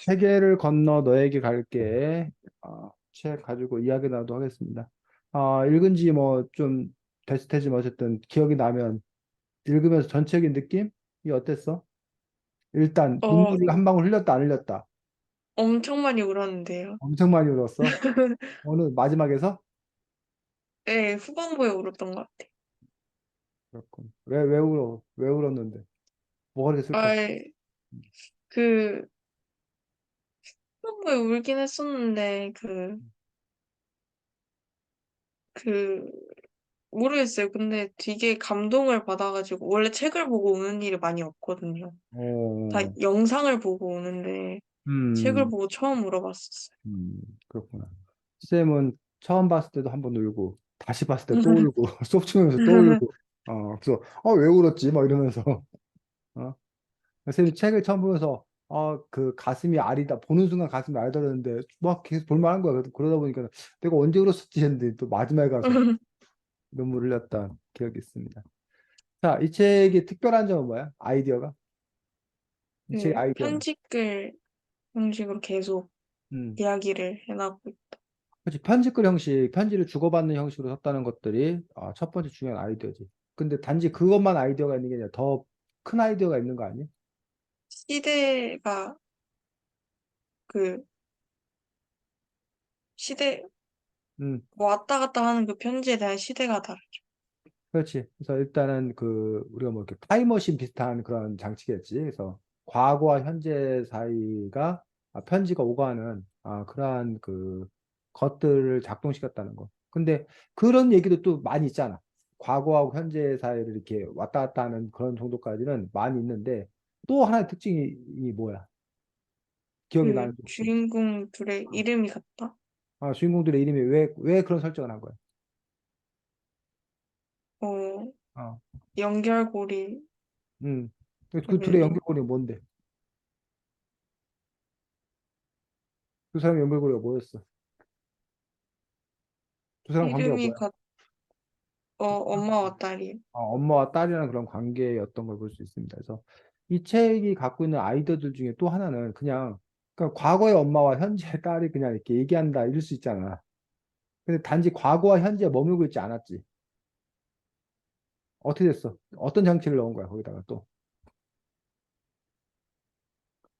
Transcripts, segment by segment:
세계를 건너 너에게 갈게. 책 가지고 이야기 나도 하겠습니다. 읽은 지 뭐 좀 됐을 테지만 어쨌든 기억이 나면 읽으면서 전체적인 느낌이 어땠어? 일단 어, 눈물을 한 방울 흘렸다 안 흘렸다. 엄청 많이 울었는데요. 엄청 많이 울었어. 어느 마지막에서? 네, 후반부에 울었던 것 같아요. 그렇군. 왜 울어? 왜 울었는데? 뭐가 그렇게 슬펐어? 아, 그, 후반부에 울긴 했었는데, 그, 모르겠어요. 근데 되게 감동을 받아가지고, 원래 책을 보고 우는 일이 많이 없거든요. 다 어, 영상을 보고 우는데, 책을 음, 보고 처음 울어봤었어요. 그렇구나. 쌤은 처음 봤을 때도 한 번 울고, 다시 봤을 때 또 울고, 수업 치면서 또 울고, 그래서, 왜 울었지? 막 이러면서, 어? 쌤이 책을 처음 보면서, 그 가슴이 아리다. 보는 순간 가슴이 아리다는데, 막 계속 볼만한 거야. 그러다 보니까 내가 언제 울었었지 했는데, 또 마지막에 가서 눈물 흘렸던 기억이 있습니다. 자, 이 책이 특별한 점은 뭐야? 아이디어가? 이 책의 아이디어는? 편집글 형식으로 계속 음. 이야기를 해나가고 있다. 그렇지. 편집글 형식, 편지를 주고받는 형식으로 썼다는 것들이 첫 번째 중요한 아이디어지. 근데 단지 그것만 아이디어가 있는 게 아니라 더 큰 아이디어가 있는 거 아니야? 시대가, 그, 시대, 음, 왔다 갔다 하는 그 편지에 대한 시대가 다르죠. 그렇지. 그래서 일단은 우리가 뭐 이렇게 타임머신 비슷한 그런 장치겠지. 그래서 과거와 현재 사이가 편지가 오가는 그러한 것들을 작동시켰다는 거. 근데 그런 얘기도 또 많이 있잖아. 과거하고 현재 사이를 이렇게 왔다 갔다 하는 그런 정도까지는 많이 있는데 또 하나의 특징이 뭐야? 기억이 그 나는 게 혹시? 주인공들의 이름이 같다? 주인공들의 이름이 왜 그런 설정을 한 거야? 어, 어, 연결고리, 음. 그 둘의 그, 연결고리 뭔데? 두 사람의 연결고리가 뭐였어? 두 사람 관계가 이름이 뭐야? 같, 엄마와 딸이. 엄마와 딸이라는 그런 관계였던 걸 볼 수 있습니다. 그래서 이 책이 갖고 있는 아이디어들 중에 또 하나는 그러니까 과거의 엄마와 현재의 딸이 그냥 이렇게 얘기한다 이럴 수 있잖아. 근데 단지 과거와 현재에 머물고 있지 않았지. 어떻게 됐어? 어떤 장치를 넣은 거야, 거기다가 또.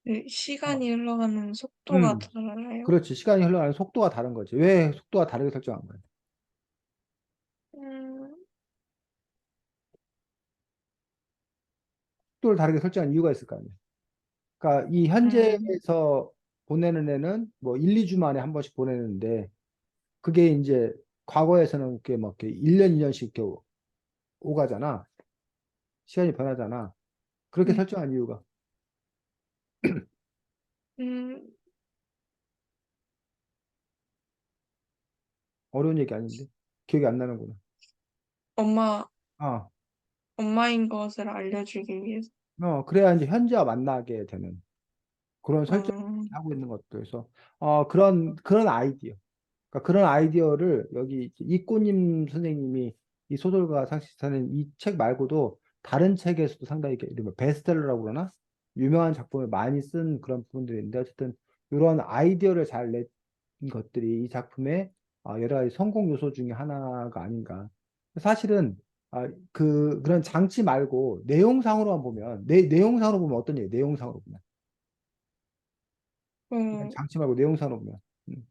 그 어. 시간이 흘러가는 속도가 음, 달라요. 그렇지. 시간이 흘러가는 속도가 다른 거지. 왜 속도가 다르게 설정한 거야? 음, 속도를 다르게 설정한 이유가 있을 거 아니야. 그러니까 이 음, 현재에서 보내는 애는 뭐 1, 2주 만에 한 번씩 보내는데 그게 이제 과거에서는 이렇게 막 이렇게 1년, 2년씩 이렇게 오가잖아. 시간이 변하잖아. 그렇게 네. 설정한 이유가 음, 어려운 얘기 아닌데 기억이 안 나는구나. 엄마, 어, 엄마인 것을 알려주기 위해서. 그래야 이제 현재와 만나게 되는 그런 설정을 음, 하고 있는 것들에서 그런 아이디어. 그러니까 그런 아이디어를 여기 이꼬님 선생님이 이 소설가 상시사는 이 책 말고도 다른 책에서도 상당히 이른바 베스트셀러라고 그러나 유명한 작품을 많이 쓴 그런 부분들이 있는데 어쨌든 이런 아이디어를 잘 낸 것들이 이 작품의 여러 가지 성공 요소 중에 하나가 아닌가. 사실은 그런 장치 말고 내용상으로만 보면 내용상으로 보면 어떤 얘기? 내용상으로 보면 그냥 어, 장치 말고 내용상으로 보면 음,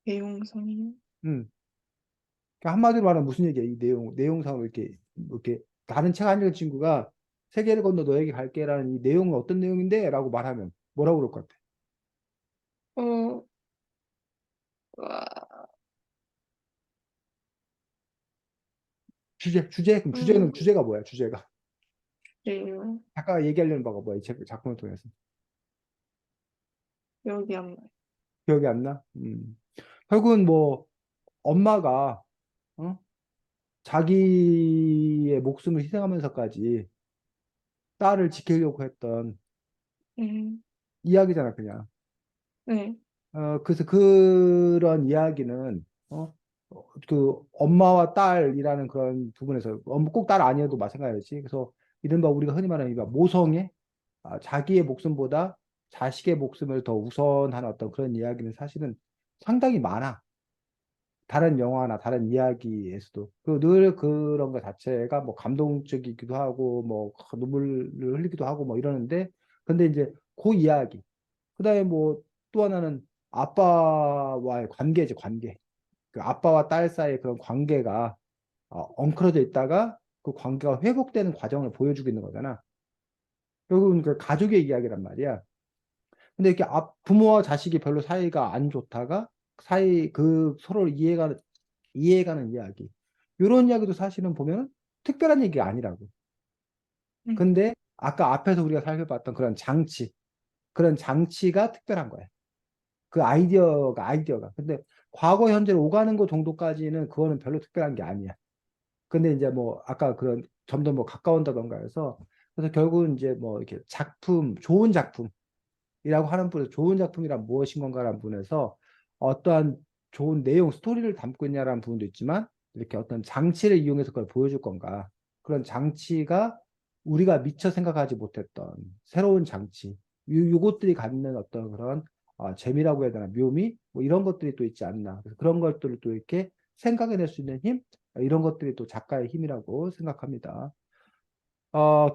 내용상이. 음. 그러니까 한마디로 말하면 무슨 얘기야? 이 내용상으로 이렇게 다른 책 안 읽은 친구가 세계를 건너 너에게 갈게라는 이 내용은 어떤 내용인데? 라고 말하면 뭐라고 그럴 것 같아? 어, 와, 그럼 음, 주제가 뭐야? 주제가. 그래요. 작가가 얘기하려는 바가 뭐야? 이 작품을 통해서. 기억이 안 나요. 기억이 안 나? 결국은 뭐, 엄마가, 어? 자기의 목숨을 희생하면서까지 딸을 지키려고 했던 음, 이야기잖아, 그냥. 네. 그래서 그런 이야기는 엄마와 딸이라는 그런 부분에서 꼭 딸 아니어도 마찬가지지. 그래서 이른바 우리가 흔히 말하는 이른바 모성애, 자기의 목숨보다 자식의 목숨을 더 우선한 어떤 그런 이야기는 사실은 상당히 많아. 다른 영화나 다른 이야기에서도 늘 그런 것 자체가 뭐 감동적이기도 하고 뭐 눈물을 흘리기도 하고 뭐 이러는데 근데 이제 그 이야기 그다음에 뭐 또 하나는 아빠와의 관계지 관계 그 아빠와 딸 사이의 그런 관계가 엉클어져 있다가 그 관계가 회복되는 과정을 보여주고 있는 거잖아. 결국은 그 가족의 이야기란 말이야. 근데 이렇게 부모와 자식이 별로 사이가 안 좋다가 사이 그 서로 이해가는 이야기. 이런 이야기도 사실은 보면 특별한 얘기가 아니라고. 음, 근데 아까 앞에서 우리가 살펴봤던 그런 장치가 특별한 거야. 그 아이디어가. 근데 과거, 현재로 오가는 거 정도까지는 그거는 별로 특별한 게 아니야. 근데 이제 뭐 아까 그런 점점 뭐 가까운다던가 해서 그래서 결국은 이제 뭐 이렇게 좋은 작품이라고 하는 분에서 좋은 작품이란 무엇인 건가라는 분에서 어떠한 좋은 내용, 스토리를 담고 있냐라는 부분도 있지만 이렇게 어떤 장치를 이용해서 그걸 보여줄 건가. 그런 장치가 우리가 미처 생각하지 못했던 새로운 장치. 요것들이 갖는 어떤 그런 재미라고 해야 되나, 묘미? 뭐 이런 것들이 또 있지 않나. 그래서 그런 것들을 또 이렇게 생각해낼 수 있는 힘? 이런 것들이 또 작가의 힘이라고 생각합니다.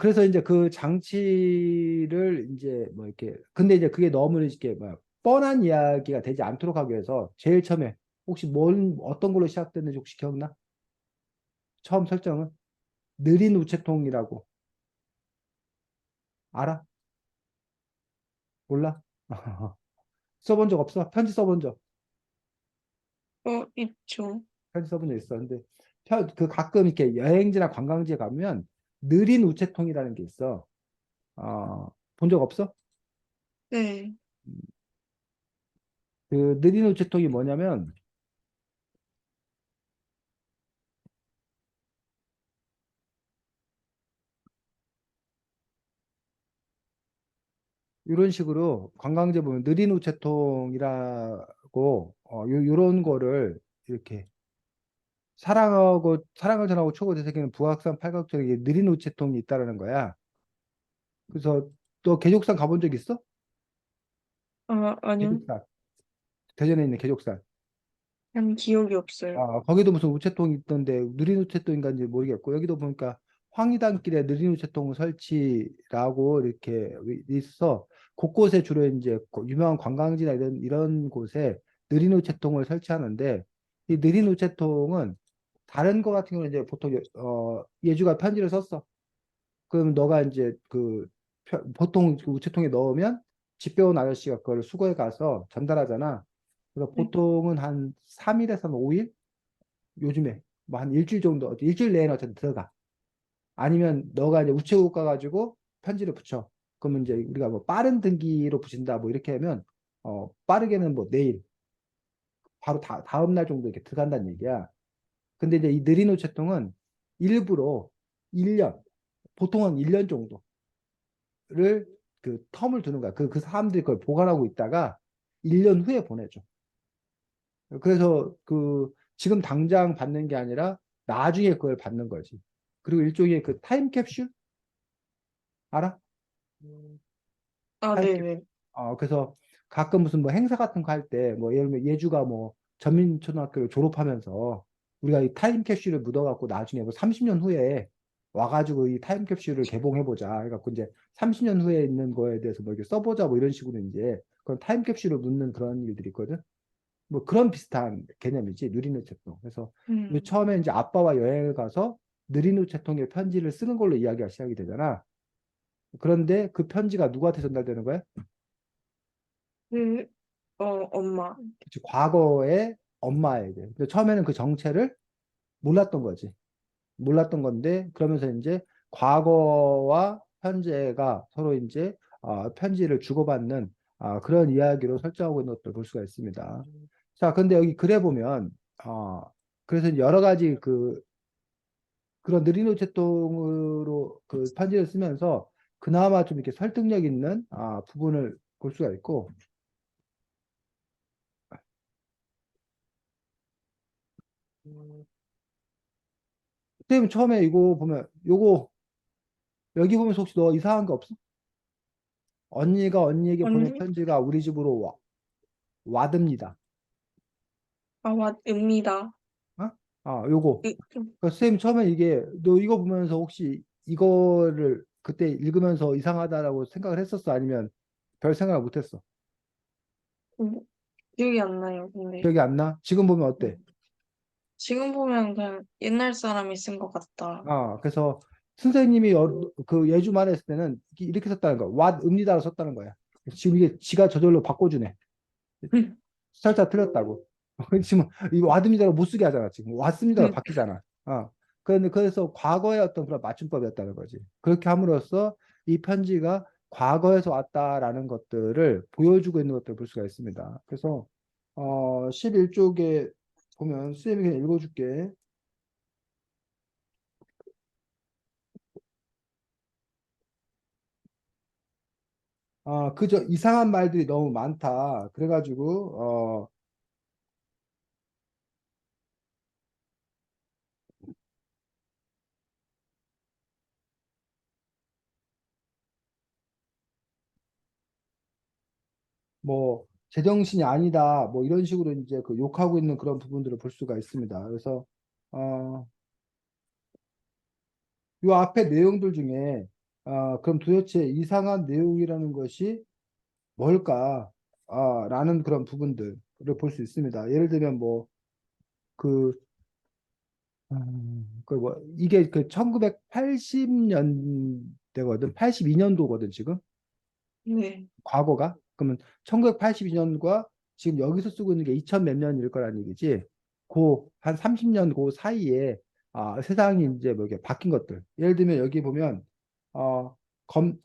그래서 이제 그 장치를 이제 뭐 이렇게, 근데 이제 그게 너무 이렇게 뭐 뻔한 이야기가 되지 않도록 하기 위해서 제일 처음에 혹시 어떤 걸로 시작됐는지 혹시 기억나? 처음 설정은? 느린 우체통이라고. 알아? 몰라? 써본 적 없어? 편지 써본 적? 있죠. 편지 써본 적 있어. 근데 그 가끔 이렇게 여행지나 관광지에 가면 느린 우체통이라는 게 있어. 본 적 없어? 네. 그 느린 우체통이 뭐냐면 이런 식으로 관광지 보면 느린 우체통이라고 요런 거를 이렇게 사랑을 전하고 추억을 되새기는 북악산 팔각정에 느린 우체통이 있다라는 거야. 그래서 너 계족산 가본 적 있어? 아니요. 계족산. 대전에 있는 계족산. 한 기억이 없어요. 거기도 무슨 우체통이 있던데 느린 우체통인가인지 모르겠고 여기도 보니까 황리단길에 느린 우체통 설치라고 이렇게 있어. 곳곳에 주로 이제 유명한 관광지나 이런 곳에 느린 우체통을 설치하는데 이 느린 우체통은 다른 거 같은 경우는 이제 보통 예주가 편지를 썼어. 그럼 너가 이제 보통 그 우체통에 넣으면 집 배운 아저씨가 그걸 수거해 가서 전달하잖아. 그래서 네. 보통은 한 3일에서 5일 요즘에 뭐 한 일주일 정도 일주일 내에는 어쨌든 들어가. 아니면 너가 이제 우체국 가가지고 편지를 붙여. 그러면 이제 우리가 뭐 빠른 등기로 붙인다 뭐 이렇게 하면 빠르게는 뭐 내일 바로 다음 날 정도 이렇게 들어간다는 얘기야. 근데 이제 이 느린 우체통은 일부러 1년 보통은 1년 정도를 그 텀을 두는 거야. 그 사람들이 그걸 보관하고 있다가 1년 후에 보내줘. 그래서 지금 당장 받는 게 아니라 나중에 그걸 받는 거지. 그리고 일종의 그 타임캡슐 알아? 타임캡슐. 네네. 그래서 가끔 무슨 뭐 행사 같은 거 할 때 뭐 예를 들면 예주가 뭐 전민초등학교를 졸업하면서 우리가 이 타임캡슐을 묻어갖고 나중에 뭐 30년 후에 와가지고 이 타임캡슐을 개봉해보자. 그래갖고 이제 30년 후에 있는 거에 대해서 뭐 이렇게 써보자 뭐 이런 식으로 이제 그런 타임캡슐을 묻는 그런 일들이 있거든. 뭐 그런 비슷한 개념이지 느린 우체통. 그래서 음. 처음에 이제 아빠와 여행을 가서 느린 우체통에 편지를 쓰는 걸로 이야기가 시작이 되잖아. 그런데 그 편지가 누구한테 전달되는 거야? 그, 엄마. 그치, 과거의 엄마에게. 근데 처음에는 그 정체를 몰랐던 거지. 몰랐던 건데 그러면서 이제 과거와 현재가 서로 이제 편지를 주고받는 그런 이야기로 설정하고 있는 것을 볼 수가 있습니다. 자, 근데 여기 글에 보면 그래서 여러 가지 그런 느린 우체통으로 그 편지를 쓰면서 그나마 좀 이렇게 설득력 있는 부분을 볼 수가 있고 선생님 처음에 이거 보면 요거 여기 보면서 혹시 너 이상한 거 없어? 언니가 언니에게 보낸 언니? 편지가 우리 집으로 와듭니다. 아, 왑니다. 어? 요거. 으, 그러니까 선생님 처음에 이게 너 이거 보면서 혹시 이거를 그때 읽으면서 이상하다라고 생각을 했었어? 아니면 별 생각을 못 했어? 음, 기억이 안 나요, 근데. 기억이 안 나? 지금 보면 어때? 지금 보면 그냥 옛날 사람이 쓴 것 같다. 그래서 선생님이 그 예주만 했을 때는 이렇게 썼다는 거야. 왓읍니다로 썼다는 거야. 지금 이게 지가 저절로 바꿔주네. 살짝 틀렸다고. 지금 이 왓읍니다로 못 쓰게 하잖아. 지금 왔습니다로 바뀌잖아. 그래서 과거의 어떤 그런 맞춤법이었다는 거지. 그렇게 함으로써 이 편지가 과거에서 왔다라는 것들을 보여주고 있는 것들을 볼 수가 있습니다. 그래서 11쪽에 보면 쌤이 그냥 읽어줄게. 그저 이상한 말들이 너무 많다. 그래가지고 뭐 제정신이 아니다. 뭐 이런 식으로 이제 그 욕하고 있는 그런 부분들을 볼 수가 있습니다. 그래서 어, 요 앞에 내용들 중에 그럼 도대체 이상한 내용이라는 것이 뭘까? 라는 그런 부분들을 볼 수 있습니다. 예를 들면 뭐 그 이게 그 1980년대거든. 82년도거든, 지금. 네. 과거가. 그러면 1982년과 지금 여기서 쓰고 있는 게 2000 몇 년일 거란 얘기지. 그 한 30년 그 사이에 세상이 이제 뭐 이렇게 바뀐 것들. 예를 들면 여기 보면 어, 검,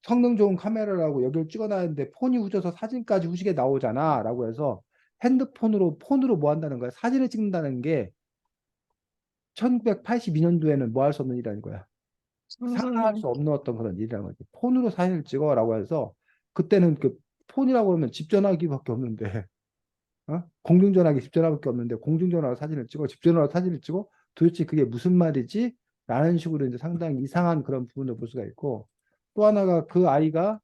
성능 좋은 카메라라고 여기를 찍어놨는데 폰이 후져서 사진까지 후지게 나오잖아. 라고 해서 폰으로 뭐 한다는 거야? 사진을 찍는다는 게 1982년도에는 뭐 할 수 없는 일이라는 거야. 상상할 상상이, 수 없는 어떤 그런 일이라는 거지. 폰으로 사진을 찍어라고 해서 그때는 그 폰이라고 하면 집 전화기밖에 없는데 공중전화기 집 전화밖에 없는데 공중전화로 사진을 찍어 집 전화로 사진을 찍어 도대체 그게 무슨 말이지? 라는 식으로 이제 상당히 이상한 그런 부분을 볼 수가 있고 또 하나가 그 아이가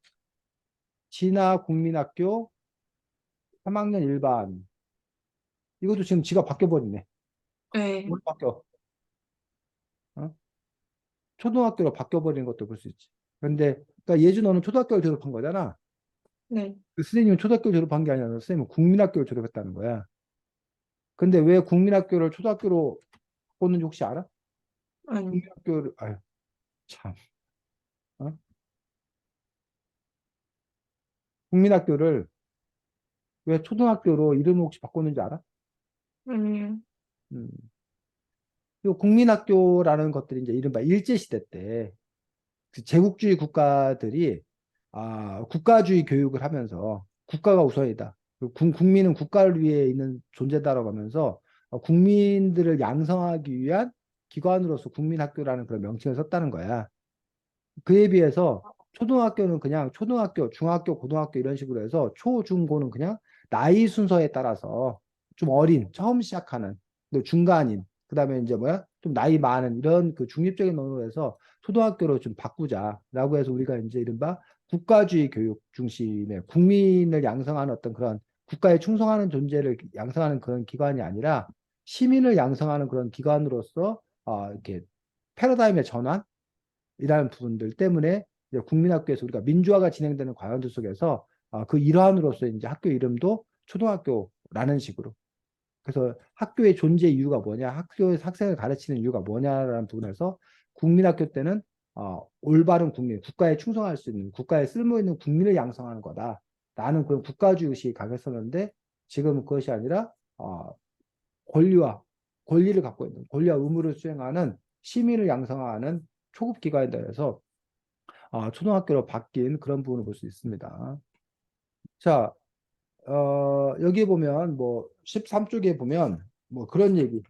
진화 국민학교 3학년 일반 이것도 지금 지가 바뀌어 버리네. 네. 뭘 바뀌어? 어? 초등학교로 바뀌어 버리는 것도 볼 수 있지. 그런데 그러니까 예준 너는 초등학교를 졸업한 거잖아. 네. 그 선생님은 초등학교 졸업한 게 아니라 선생님은 국민학교를 졸업했다는 거야. 근데 왜 국민학교를 초등학교로 바꿨는지 혹시 알아? 아니, 국민학교를 아유 참 어? 국민학교를 왜 초등학교로 이름을 혹시 바꿨는지 알아? 아니요. 음. 이 국민학교라는 것들이 이제 이른바 일제시대 때그 제국주의 국가들이 국가주의 교육을 하면서 국가가 우선이다. 국민은 국가를 위해 있는 존재다라고 하면서 국민들을 양성하기 위한 기관으로서 국민학교라는 그런 명칭을 썼다는 거야. 그에 비해서 초등학교는 그냥 초등학교, 중학교, 고등학교 이런 식으로 해서 초, 중, 고는 그냥 나이 순서에 따라서 좀 어린, 처음 시작하는, 또 중간인, 그다음에 이제 뭐야? 좀 나이 많은 이런 그 중립적인 논으로 해서 초등학교로 좀 바꾸자라고 해서 우리가 이제 이른바 국가주의 교육 중심의 국민을 양성하는 어떤 그런 국가에 충성하는 존재를 양성하는 그런 기관이 아니라 시민을 양성하는 그런 기관으로서 이렇게 패러다임의 전환 이라는 부분들 때문에 이제 국민학교에서 우리가 민주화가 진행되는 과정들 속에서 그 일환으로서 이제 학교 이름도 초등학교라는 식으로. 그래서 학교의 존재 이유가 뭐냐, 학교에서 학생을 가르치는 이유가 뭐냐라는 부분에서 국민학교 때는 올바른 국민, 국가에 충성할 수 있는, 국가에 쓸모 있는 국민을 양성하는 거다라는 그런 국가주의 의식이 강했었는데 지금은 그것이 아니라 권리와 권리를 갖고 있는 권리와 의무를 수행하는 시민을 양성하는 초급 기관에 대해서 초등학교로 바뀐 그런 부분을 볼 수 있습니다. 자, 여기 보면 뭐 13쪽에 보면 뭐 그런 얘기.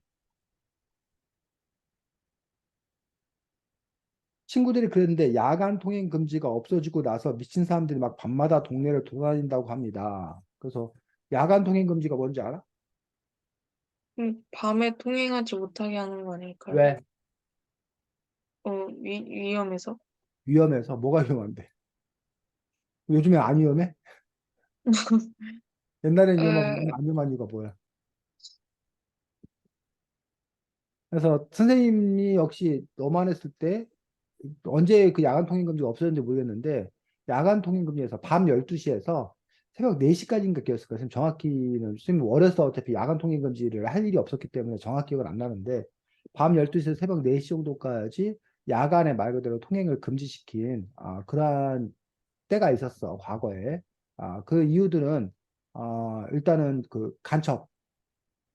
친구들이 그랬는데 야간 통행 금지가 없어지고 나서 미친 사람들이 막 밤마다 동네를 돌아다닌다고 합니다. 그래서 야간 통행 금지가 뭔지 알아? 밤에 통행하지 못하게 하는 거 아닐까요? 왜? 위험해서? 위험해서 뭐가 위험한데? 요즘에 안 위험해? 옛날엔 위험하고 어, 요즘 안 위험한 이유가 뭐야? 그래서 선생님이 역시 너만 했을 때 언제 그 야간 통행 금지가 없어졌는지 모르겠는데 야간 통행 금지에서 밤 12시에서 새벽 4시까지인가 끼었을 거예요. 선생님 정확히는 선생님 어려서 어차피 야간 통행 금지를 할 일이 없었기 때문에 정확히 기억은 안 나는데 밤 12시에서 새벽 4시 정도까지 야간에 말 그대로 통행을 금지시킨 그러한 때가 있었어, 과거에. 그 이유들은 일단은 그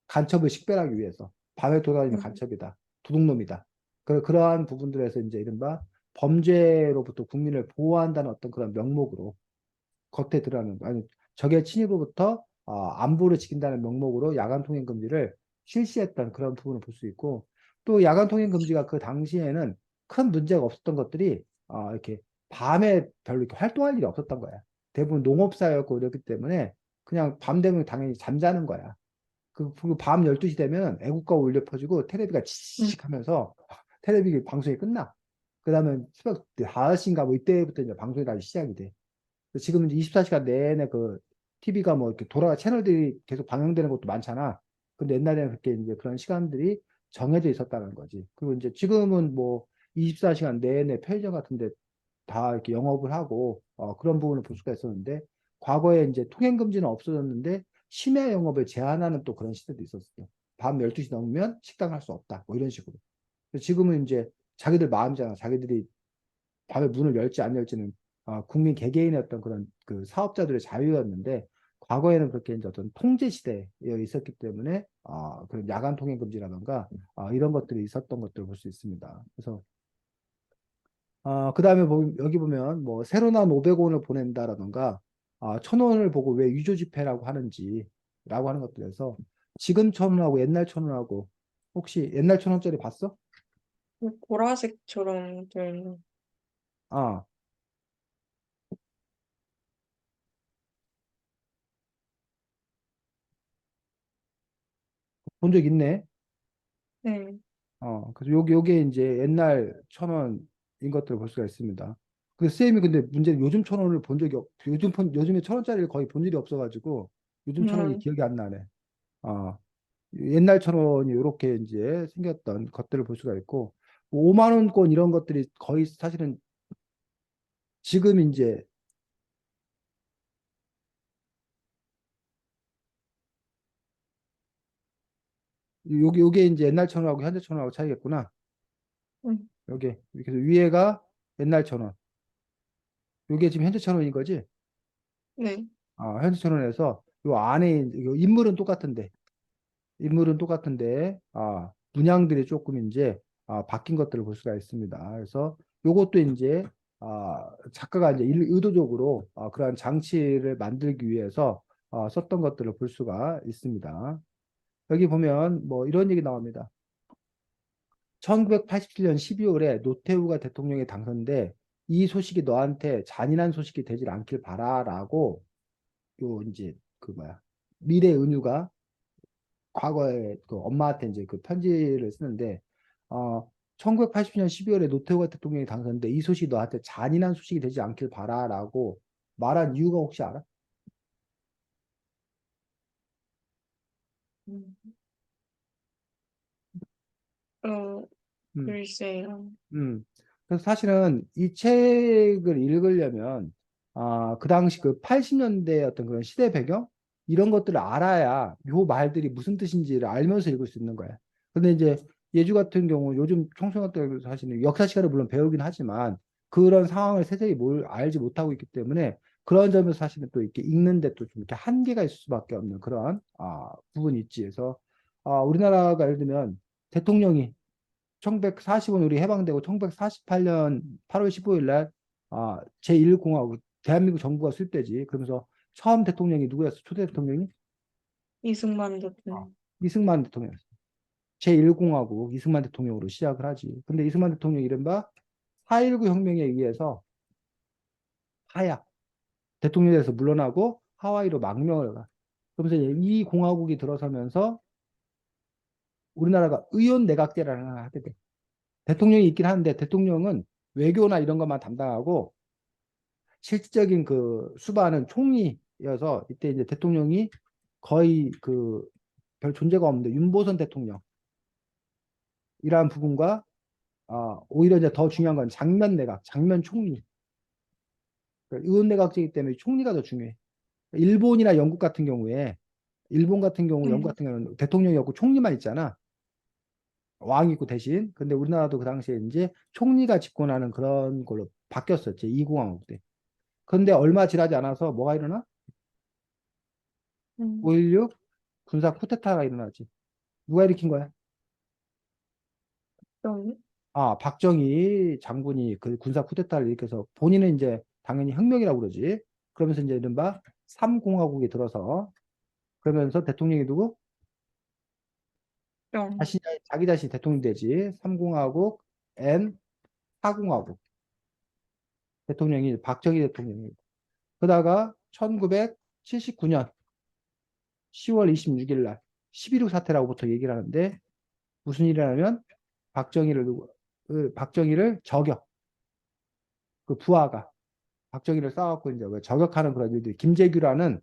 간첩을 식별하기 위해서 밤에 돌아다니면 음, 간첩이다, 도둑놈이다. 그러한 부분들에서 이제 이른바 범죄로부터 국민을 보호한다는 어떤 그런 명목으로 겉에 드러나는 아니 적의 침입으로부터 안보를 지킨다는 명목으로 야간 통행 금지를 실시했던 그런 부분을 볼 수 있고 또 야간 통행 금지가 그 당시에는 큰 문제가 없었던 것들이 이렇게 밤에 별로 이렇게 활동할 일이 없었던 거야. 대부분 농업사였고 그렇기 때문에 그냥 밤 되면 당연히 잠자는 거야. 밤 12시 되면 애국가 울려 퍼지고 테레비가 음, 치익 하면서 테레비 방송이 끝나. 그 다음에 새벽 5시인가 뭐 이때부터 이제 방송이 다시 시작이 돼. 지금은 이제 24시간 내내 그 TV가 뭐 이렇게 채널들이 계속 방영되는 것도 많잖아. 근데 옛날에는 그렇게 이제 그런 시간들이 정해져 있었다는 거지. 그리고 이제 지금은 뭐 24시간 내내 편의점 같은데 다 이렇게 영업을 하고 그런 부분을 볼 수가 있었는데 과거에 이제 통행 금지는 없어졌는데 심야 영업을 제한하는 또 그런 시대도 있었어요. 밤 12시 넘으면 식당 할 수 없다. 뭐 이런 식으로. 지금은 이제 자기들 마음이잖아. 자기들이 밤에 문을 열지 안 열지는 국민 개개인의 어떤 그런 그 사업자들의 자유였는데 과거에는 그렇게 이제 어떤 통제 시대에 있었기 때문에 그런 야간 통행 금지라든가 이런 것들이 있었던 것들을 볼 수 있습니다. 그래서 그 다음에 여기 보면 뭐 새로 나온 500원을 보낸다라든가 1000원을 보고 왜 위조 지폐라고 하는지라고 하는 것들에서 지금 1000원하고 옛날 1000원하고 혹시 옛날 1000원짜리 봤어? 보라색처럼 된, 아, 본 적 있네. 네, 그래서 요게 이제 옛날 1000원인 것들을 볼 수가 있습니다. 쌤이 근데 문제는 요즘 1000원을 본 적이 요즘에 1000원짜리를 거의 본 일이 없어가지고 요즘 1000원이 음, 기억이 안 나네. 어, 옛날 1000원이 이렇게 이제 생겼던 것들을 볼 수가 있고 5만 원권 이런 것들이 거의 사실은 지금 이제 요게 이제 옛날 1000원하고 현재 1000원하고 차이겠구나. 음, 요게 이렇게 해서 위에가 옛날 1000원. 요게 지금 현재 1000원인 거지? 네, 현재 1000원에서 요 안에 요 인물은 똑같은데 문양들이 조금 이제 바뀐 것들을 볼 수가 있습니다. 그래서 요것도 이제 작가가 이제 의도적으로 그러한 장치를 만들기 위해서 썼던 것들을 볼 수가 있습니다. 여기 보면 뭐 이런 얘기 나옵니다. 1987년 12월에 노태우가 대통령에 당선돼 이 소식이 너한테 잔인한 소식이 되질 않길 바라라고 요 이제 그 뭐야 미래 은유가 과거에 그 엄마한테 이제 그 편지를 쓰는데 1980년 12월에 노태우가 대통령이 당선돼 이 소식이 너한테 잔인한 소식이 되지 않길 바라라고 말한 이유가 혹시 알아? 음. 어, 음. 글쎄요. 음. 그래서 사실은 이 책을 읽으려면 그 당시 그 80년대 어떤 그런 시대 배경 이런 것들을 알아야 요 말들이 무슨 뜻인지를 알면서 읽을 수 있는 거야. 근데 이제 예주 같은 경우 요즘 청소년들 사실은 역사 시간을 물론 배우긴 하지만 그런 상황을 세세히 알지 못하고 있기 때문에 그런 점에서 사실은 또 이렇게 읽는데 또 좀 이렇게 한계가 있을 수밖에 없는 그런 부분이 있지. 그래서 우리나라가 예를 들면 대통령이 1945년 우리 해방되고 1948년 8월 15일 날 제1공화국 대한민국 정부가 수립되지. 그러면서 처음 대통령이 누구였어? 초대 대통령이 이승만 아, 대통령. 이승만 대통령이었어. 제1공화국 이승만 대통령으로 시작을 하지. 근데 이승만 대통령 이른바 4.19 혁명에 의해서 하야 대통령에서 물러나고 하와이로 망명을 가. 그러면서 이 공화국이 들어서면서 우리나라가 의원 내각제를 하나 하게 돼. 대통령이 있긴 하는데 대통령은 외교나 이런 것만 담당하고 실질적인 그 수반은 총리여서 이때 이제 대통령이 거의 그 별 존재가 없는데 윤보선 대통령이라는 부분과 오히려 이제 더 중요한 건 장면 내각, 장면 총리. 그러니까 의원 내각제이기 때문에 총리가 더 중요해. 일본이나 영국 같은 경우에 일본 같은 경우, 영국 음, 같은 경우는 대통령이 없고 총리만 있잖아. 왕이 있고 대신. 근데 우리나라도 그 당시에 이제 총리가 집권하는 그런 걸로 바뀌었었지. 이공화국 때. 근데 얼마 지나지 않아서 뭐가 일어나? 음, 5.16 군사 쿠데타가 일어나지. 누가 일으킨 거야? 좀, 박정희 장군이 그 군사 쿠데타를 일으켜서 본인은 이제 당연히 혁명이라고 그러지. 그러면서 이제 이른바 삼공화국이 들어서 그러면서 대통령이 누구? 좀, 자신이 자기 자신이 대통령이 되지. 삼공화국 앤 사공화국 대통령이 박정희 대통령이. 그러다가 1979년 10월 26일 날 11.6 사태라고 보통 얘기를 하는데 무슨 일이냐면 박정희를 저격 그 부하가 박정희를 싸갖고 이제 왜 저격하는 그런 일들이 김재규라는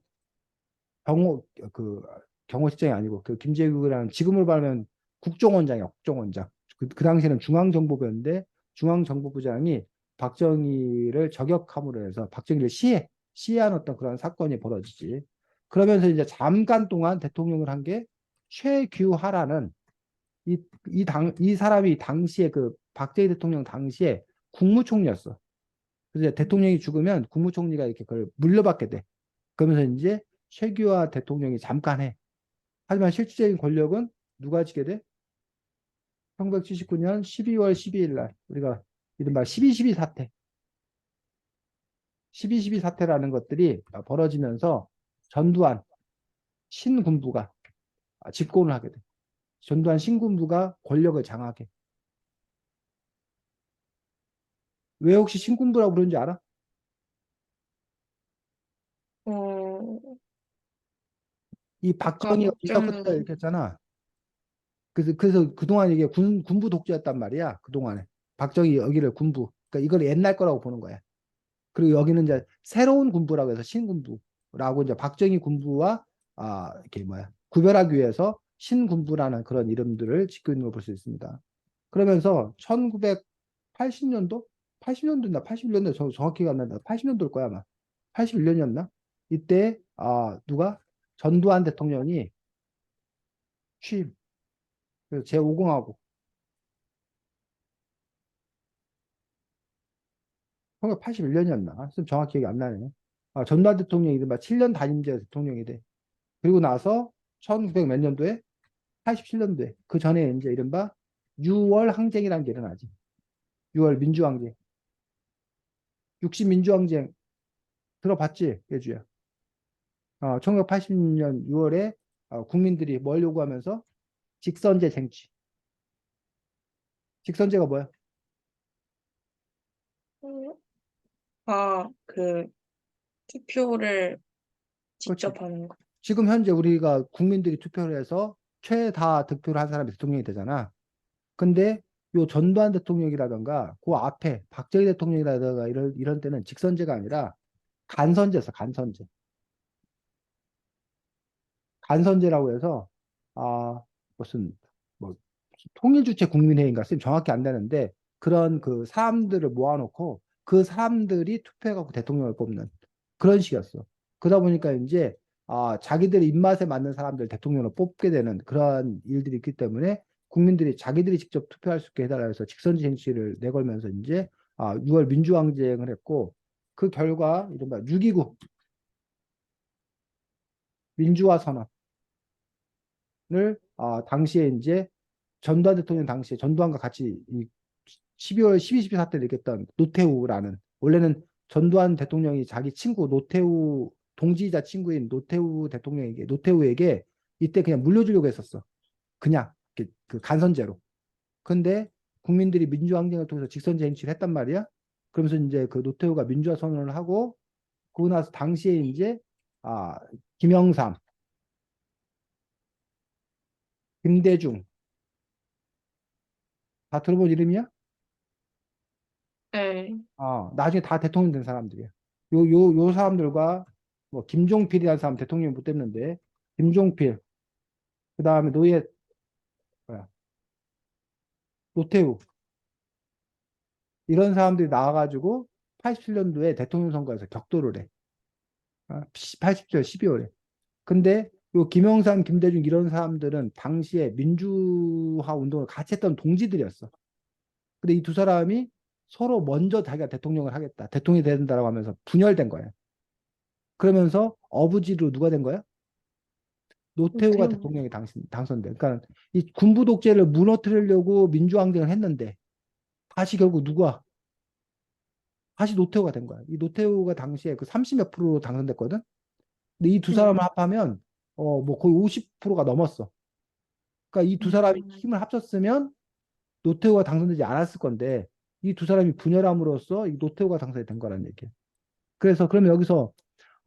경호 그 경호실장이 아니고 그 김재규라는 지금으로 말하면 국정원장이야 국정원장 그 당시에는 중앙정보부였는데 중앙정보부장이 박정희를 저격함으로 해서 박정희를 시해한 어떤 그런 사건이 벌어지지. 그러면서 이제 잠깐 동안 대통령을 한 게 최규하라는 이 사람이 당시에 그 박정희 대통령 당시에 국무총리였어. 그래서 대통령이 죽으면 국무총리가 이렇게 그걸 물려받게 돼. 그러면서 이제 최규하 대통령이 잠깐 해. 하지만 실질적인 권력은 누가 지게 돼? 1979년 12월 12일 날 우리가 이른바 12.12 사태, 12.12 사태라는 것들이 벌어지면서 전두환 신군부가 집권을 하게 돼. 전두환 신군부가 권력을 장악해. 왜 혹시 신군부라고 그런지 알아? 어, 이 아까 박정희가 군사 쿠데타 박정희, 일으켰잖아. 그래서 그동안 이게 군부 독재였단 말이야. 그동안에. 박정희 여기를 군부. 그러니까 이걸 옛날 거라고 보는 거야. 그리고 여기는 이제 새로운 군부라고 해서 신군부라고 이제 박정희 군부와 이렇게 뭐야 구별하기 위해서 신군부라는 그런 이름들을 짓고 있는 걸 볼 수 있습니다. 그러면서 1980년도 80년도나 81년도 정확히가 안 난다. 80년도일 거야 아마. 81년이었나? 이때 누가 전두환 대통령이 취임. 그래서 제5공화국 1981년이었나? 좀 정확히 기억이 안 나네. 전두환 대통령이 이른바 7년 단임제 대통령이 돼. 그리고 나서 1900 몇 년도에 87년도에 그 전에 이제 이른바 6월 항쟁이라는 게 일어나지. 6월 민주항쟁. 60 민주항쟁 들어봤지, 예주야? 1980년 6월에 국민들이 뭘 요구하면서 직선제 쟁취. 직선제가 뭐야? 그, 투표를 그렇지. 직접 하는 거. 지금 현재 우리가 국민들이 투표를 해서 최다 득표를 한 사람이 대통령이 되잖아. 근데 요 전두환 대통령이라든가 그 앞에 박정희 대통령이라든가 이런 때는 직선제가 아니라 간선제였어, 간선제. 간선제라고 해서 무슨 뭐 통일주체 국민회의인가 쓰면 정확히 안 되는데 그런 그 사람들을 모아놓고 그 사람들이 투표해갖고 대통령을 뽑는 그런 식이었어. 그러다 보니까 이제 자기들의 입맛에 맞는 사람들 대통령을 뽑게 되는 그런 일들이 있기 때문에 국민들이 자기들이 직접 투표할 수 있게 해달라 해서 직선제 정치를 내걸면서 이제 6월 민주항쟁을 했고 그 결과 이른바 6.29 민주화 선언 을 당시에 이제 전두환 대통령 당시에 전두환과 같이 이 12월 12 사태를 일으켰던 노태우라는 원래는 전두환 대통령이 자기 친구 노태우 동지이자 친구인 노태우에게 이때 그냥 물려주려고 했었어. 그냥 그 간선제로. 근데 국민들이 민주항쟁을 통해서 직선제 행치를 했단 말이야. 그러면서 이제 그 노태우가 민주화 선언을 하고 그러고 나서 당시에 이제 아 김영삼, 김대중 다 들어본 이름이야? 네. 나중에 다 대통령 된 사람들이야. 요 사람들과 뭐 김종필이라는 사람 대통령 못 됐는데 김종필, 그다음에 뭐야, 노태우 이런 사람들이 나와가지고 87년도에 대통령 선거에서 격돌을 해. 80년 12월에. 근데 요 김영삼, 김대중 이런 사람들은 당시에 민주화 운동을 같이 했던 동지들이었어. 근데 이 두 사람이 서로 먼저 자기가 대통령을 하겠다, 대통령이 된다라고 하면서 분열된 거야. 그러면서 어부지로 누가 된 거야? 노태우가 노태우. 대통령이 당선돼. 그러니까 이 군부 독재를 무너뜨리려고 민주항쟁을 했는데 다시 결국 누가 다시 노태우가 된 거야. 이 노태우가 당시에 그 30몇 프로 당선됐거든. 근데 이 두 네. 사람을 합하면 뭐 거의 50%가 넘었어. 그러니까 이 두 사람이 음, 힘을 합쳤으면 노태우가 당선되지 않았을 건데 이 두 사람이 분열함으로써 이 노태우가 당선이 된 거라는 얘기야. 그래서 그러면 여기서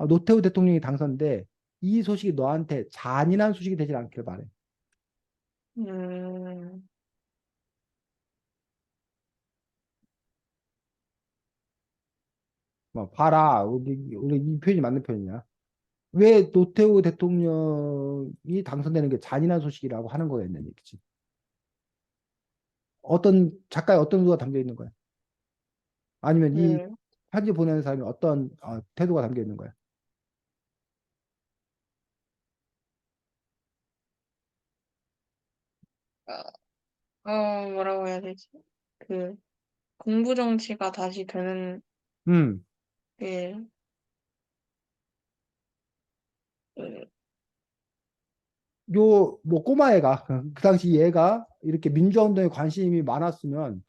노태우 대통령이 당선돼 이 소식이 너한테 잔인한 소식이 되지 않길 바래. 음, 뭐 봐라, 우리 이 표현이 맞는 표현이야. 왜 노태우 대통령이 당선되는 게 잔인한 소식이라고 하는 거였냐는 얘기지. 어떤 작가의 어떤 의도가 담겨 있는 거야? 아니면 이 그, 편지 보내는 사람이 어떤 태도가 담겨 있는 거야? 뭐라고 해야 되지? 그, 공부 정치가 다시 되는 음, 게, 그, 뭐 꼬마애가 그 당시 얘가 이렇게 민주화 운동에 관심이 많았으면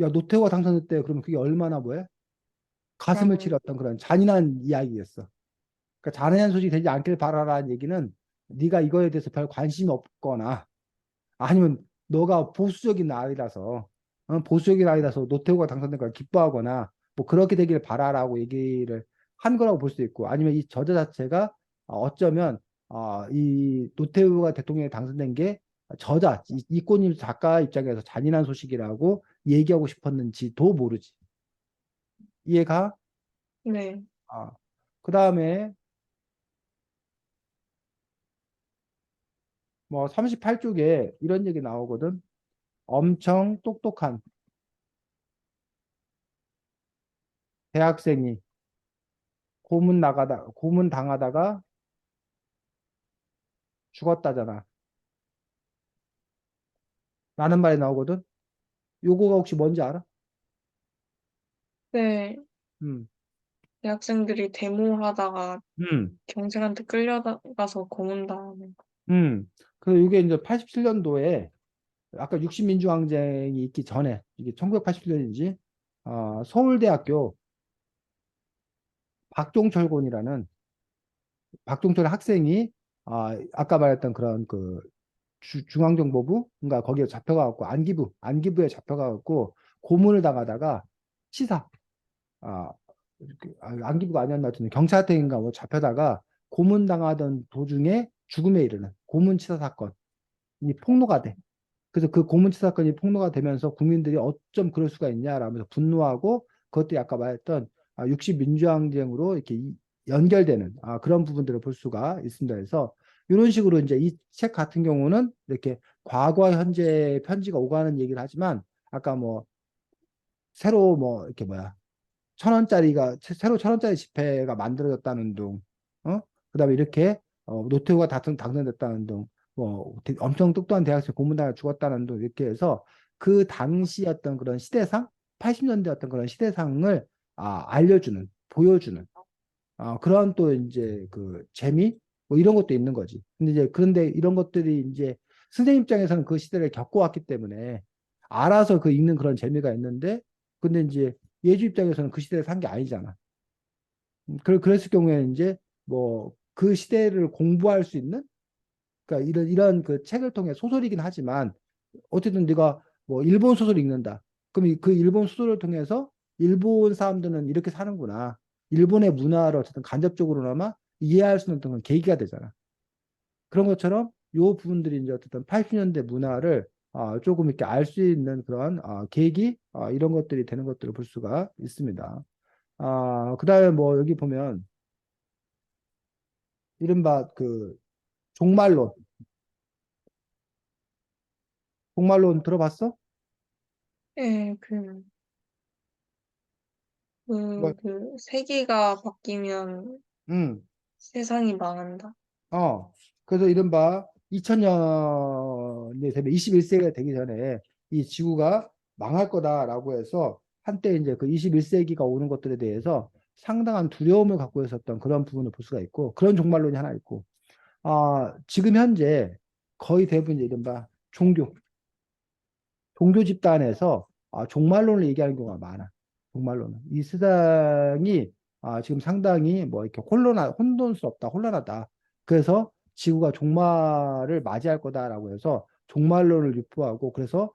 야 노태우가 당선됐대 그러면 그게 얼마나 뭐해? 가슴을 그냥, 치렀던 그런 잔인한 이야기였어. 그러니까 잔인한 소식이 되지 않길 바라라는 얘기는 네가 이거에 대해서 별 관심이 없거나 아니면 너가 보수적인 아이라서 보수적인 아이라서 노태우가 당선된 걸 기뻐하거나 뭐 그렇게 되기를 바라라고 얘기를 한 거라고 볼 수도 있고 아니면 이 저자 자체가 어쩌면 이 노태우가 대통령에 당선된 게 저자 이꼬님 작가 입장에서 잔인한 소식이라고 얘기하고 싶었는지도 모르지. 이해가? 네. 그 다음에 뭐 38쪽에 이런 얘기 나오거든. 엄청 똑똑한 대학생이 고문 당하다가 죽었다잖아. 라는 말이 나오거든. 요거가 혹시 뭔지 알아? 네. 음, 대학생들이 데모하다가 음, 경찰한테 끌려가서 고문당하는. 그래서 이게 이제 87년도에 아까 60민주항쟁이 있기 전에 이게 1987년인지 서울대학교 박종철 군이라는 박종철 학생이 아까 말했던 그런 그 중앙정보부 그러니까 거기에 잡혀가갖고 안기부에 잡혀가갖고 고문을 당하다가 치사 아, 안기부가 아니었나 하여튼 경찰대인가 뭐 잡혀다가 고문당하던 도중에 죽음에 이르는 고문치사 사건이 폭로가 돼. 그래서 그 고문치사 사건이 폭로가 되면서 국민들이 어쩜 그럴 수가 있냐라면서 분노하고 그것도 아까 말했던 60 민주항쟁으로 이렇게 연결되는 그런 부분들을 볼 수가 있습니다. 그래서 이런 식으로 이제 이 책 같은 경우는 이렇게 과거와 현재 편지가 오가는 얘기를 하지만 아까 뭐 새로 뭐 이렇게 뭐야 1,000원짜리가 새로 1,000원짜리 지폐가 만들어졌다는 둥, 그다음에 이렇게 노태우가 당선됐다는 둥, 뭐 엄청 똑똑한 대학생 고문당해 죽었다는 둥 이렇게 해서 그 당시 어떤 그런 시대상, 80년대 어떤 그런 시대상을 알려주는, 보여주는 그런 또 이제 그 재미 뭐 이런 것도 있는 거지. 근데 이제 그런데 이런 것들이 이제 선생님 입장에서는 그 시대를 겪어왔기 때문에 알아서 그 읽는 그런 재미가 있는데 근데 이제 예주 입장에서는 그 시대를 산 게 아니잖아. 그랬을 경우에는 이제 뭐 그 시대를 공부할 수 있는 그러니까 이런 그 책을 통해 소설이긴 하지만 어쨌든 네가 뭐 일본 소설 읽는다. 그럼 그 일본 소설을 통해서 일본 사람들은 이렇게 사는구나. 일본의 문화를 어쨌든 간접적으로나마 이해할 수 있는 어떤 계기가 되잖아. 그런 것처럼 요 부분들이 이제 어쨌든 80년대 문화를 조금 이렇게 알 수 있는 그런 계기 이런 것들이 되는 것들을 볼 수가 있습니다. 그다음에 뭐 여기 보면 이른바 그 종말론, 종말론 들어봤어? 예, 뭐, 세계가 바뀌면 음, 세상이 망한다. 그래서 이른바 2000년에 되면 21세기가 되기 전에 이 지구가 망할 거다라고 해서 한때 이제 그 21세기가 오는 것들에 대해서 상당한 두려움을 갖고 있었던 그런 부분을 볼 수가 있고 그런 종말론이 하나 있고 지금 현재 거의 대부분 이제 이른바 종교 집단에서 종말론을 얘기하는 경우가 많아. 종말론은. 이 세상이 지금 상당히 뭐 이렇게 혼돈스럽다, 혼란하다. 그래서 지구가 종말을 맞이할 거다라고 해서 종말론을 유포하고 그래서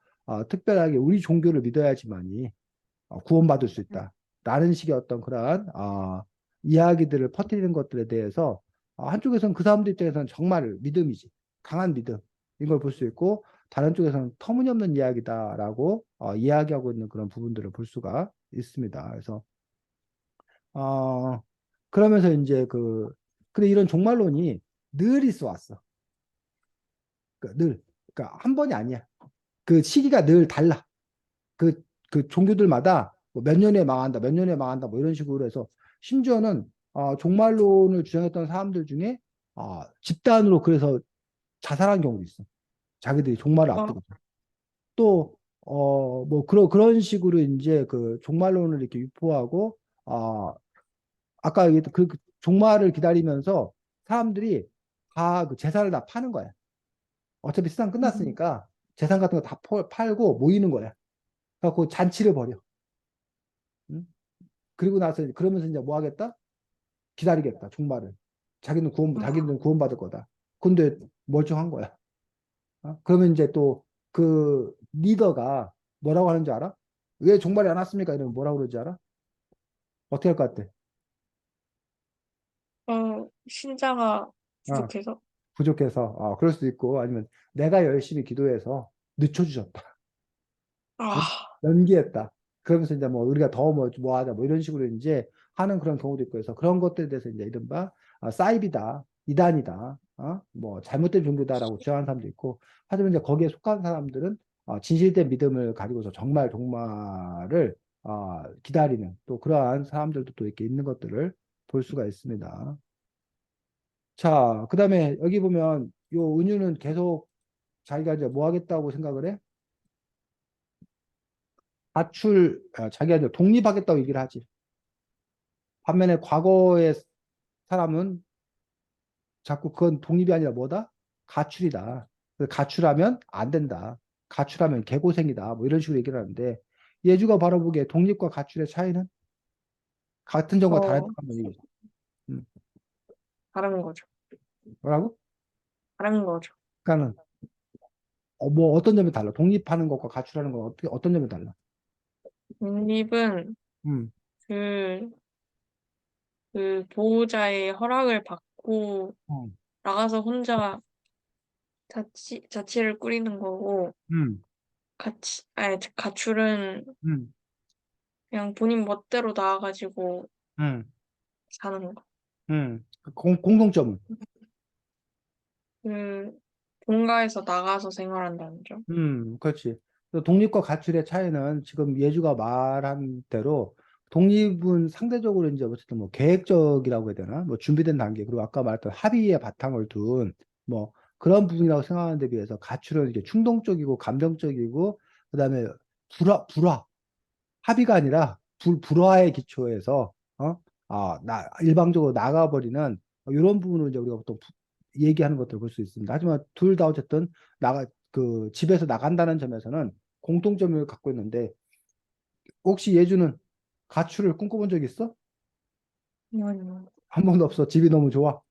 특별하게 우리 종교를 믿어야지만이 구원받을 수 있다. 라는 식의 어떤 그러한 이야기들을 퍼뜨리는 것들에 대해서 한쪽에서는 그 사람들 입장에서는 정말 믿음이지. 강한 믿음. 이걸 볼 수 있고 다른 쪽에서는 터무니없는 이야기다라고 이야기하고 있는 그런 부분들을 볼 수가 있습니다. 그래서 어, 그러면서 이제 근데 이런 종말론이 늘 있어 왔어. 늘. 그러니까 한 번이 아니야. 그 시기가 늘 달라. 그 종교들마다 뭐몇 년에 망한다, 몇 년에 망한다, 뭐 이런 식으로 해서 심지어는 종말론을 주장했던 사람들 중에 집단으로 그래서 자살한 경우도 있어. 자기들이 종말을 어, 앞두고 또 뭐 그런 식으로 이제 그 종말론을 이렇게 유포하고 아까 얘기했던 그 종말을 기다리면서 사람들이 다 그 재산을 다 파는 거야. 어차피 세상 끝났으니까 재산 같은 거 다 팔고 모이는 거야. 그래갖고 잔치를 벌여. 응? 그리고 나서 그러면서 이제 뭐 하겠다? 기다리겠다. 종말을. 자기는 구원받을 거다. 근데 멀쩡한 거야. 그러면 이제 또 그 리더가 뭐라고 하는 줄 알아? 왜 종말이 안 왔습니까? 이러면 뭐라고 그러지 알아? 어떻게 할 것 같아? 신자가 어, 부족해서. 부족해서 그럴 수도 있고 아니면 내가 열심히 기도해서 늦춰주셨다. 응? 아, 연기했다. 그러면서 이제 뭐 우리가 더 뭐 하자 뭐 이런 식으로 이제 하는 그런 경우도 있고 해서 그런 것들에 대해서 이제 이른바 사이비다, 이단이다, 뭐 잘못된 종교다라고 주장하는 사람도 있고 하지만 이제 거기에 속한 사람들은 진실된 믿음을 가지고서 정말 종말을 기다리는 또 그러한 사람들도 또 이렇게 있는 것들을 볼 수가 있습니다. 자, 그다음에 여기 보면 요 은유는 계속 자기가 이제 뭐 하겠다고 생각을 해? 자기가 이제 독립하겠다고 얘기를 하지. 반면에 과거의 사람은 자꾸 그건 독립이 아니라 뭐다? 가출이다. 가출하면 안 된다. 가출하면 개고생이다. 뭐 이런 식으로 얘기를 하는데 예주가 바라보기에 독립과 가출의 차이는 같은 점과 다른 어, 점 한번 얘기해. 음, 다른 거죠. 뭐라고? 다른 거죠. 그러니까는 뭐 어떤 점이 달라? 독립하는 것과 가출하는 건 어떤 점이 달라? 독립은 음, 그, 보호자의 허락을 받고 음, 나가서 혼자 자치를 꾸리는 거고, 음, 아니, 가출은 음, 그냥 본인 멋대로 나와가지고 음, 사는 거. 공통점은? 그, 본가에서 나가서 생활한다는 점. 그렇지. 독립과 가출의 차이는 지금 예주가 말한 대로 독립은 상대적으로 이제 어쨌든 뭐 계획적이라고 해야 되나? 뭐 준비된 단계, 그리고 아까 말했던 합의의 바탕을 둔 뭐 그런 부분이라고 생각하는 데 비해서 가출은 이게 충동적이고 감정적이고 그다음에 합의가 아니라 불화의 기초에서 일방적으로 나가버리는 이런 부분을 이제 우리가 보통 얘기하는 것들을 볼 수 있습니다. 하지만 둘 다 어쨌든 집에서 나간다는 점에서는 공통점을 갖고 있는데 혹시 예주는 가출을 꿈꿔본 적 있어? 아니요. 한 번도 없어. 집이 너무 좋아.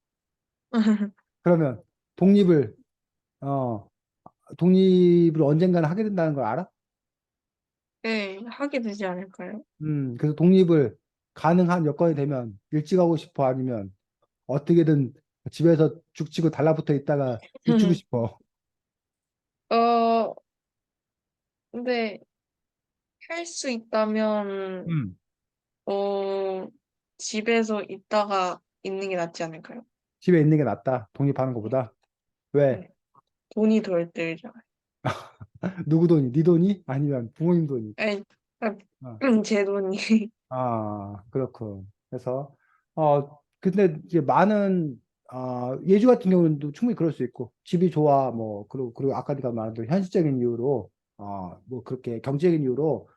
그러면 독립을 어 독립을 언젠가는 하게 된다는 걸 알아? 네, 하게 되지 않을까요? 그래서 독립을 가능한 여건이 되면 일찍 하고 싶어 아니면 어떻게든 집에서 죽치고 달라붙어 있다가 늦추고 싶어. 어, 근데 할 수 있다면, 음. 어, 집에서 있다가 있는 게 낫지 않을까요? 집에 있는 게 낫다. 독립하는 네. 것보다. 왜? 네. 돈이 덜 들잖아요. 누구 돈이? 네 돈이? 아니면 부모님 돈이? 아니, 아, 어. 제 돈이. 그렇군. 그래서, 근데 이제 많은, 예주 같은 경우는 또 충분히 그럴 수 있고, 집이 좋아, 뭐, 그리고 아까 네가 말한 대로 현실적인 이유로, 뭐, 그렇게 경제적인 이유로,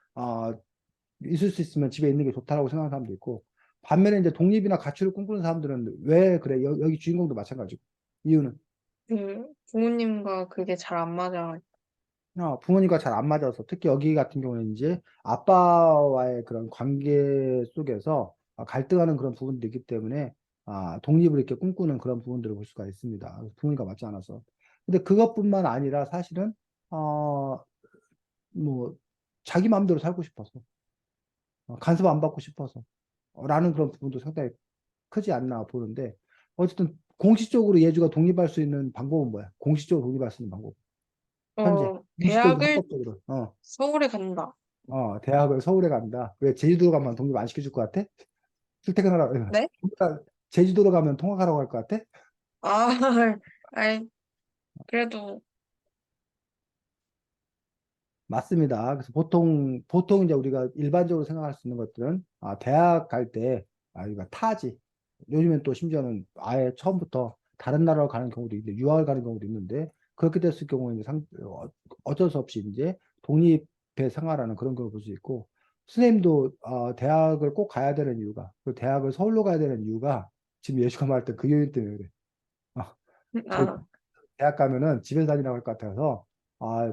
있을 수 있으면 집에 있는 게 좋다라고 생각하는 사람도 있고, 반면에 이제 독립이나 가치를 꿈꾸는 사람들은 왜 그래? 여기 주인공도 마찬가지고. 이유는, 그, 부모님과 그게 잘 안 맞아. 부모님과 잘 안 맞아서, 특히 여기 같은 경우는 이제 아빠와의 그런 관계 속에서 갈등하는 그런 부분도 있기 때문에 독립을 이렇게 꿈꾸는 그런 부분들을 볼 수가 있습니다. 부모님과 맞지 않아서. 근데 그것뿐만 아니라 사실은, 어, 뭐, 자기 마음대로 살고 싶어서, 간섭 안 받고 싶어서, 라는 그런 부분도 상당히 크지 않나 보는데, 어쨌든 공식적으로 예주가 독립할 수 있는 방법은 뭐야? 공식적으로 독립할 수 있는 방법. 현재. 공식적으로, 대학을 합법적으로. 서울에 간다. 대학을 서울에 간다. 왜 제주도로 가면 독립 안 시켜줄 것 같아? 출퇴근하라. 네? 제주도로 가면 통학하라고 할 것 같아? 아, 아이, 그래도, 맞습니다. 그래서 보통 이제 우리가 일반적으로 생각할 수 있는 것들은, 대학 갈 때, 이거 타지. 요즘엔 또 심지어는 아예 처음부터 다른 나라로 가는 경우도 있는데, 유학을 가는 경우도 있는데, 그렇게 됐을 경우에 이제 어쩔 수 없이 이제 독립의 생활하는 그런 걸 볼 수 있고, 선생님도 대학을 꼭 가야 되는 이유가, 그 대학을 서울로 가야 되는 이유가, 지금 예시가 말할 때 그 이유 때문에 그래. 어, 저 아, 대학 가면은 집에서 다니라고 할 것 같아서,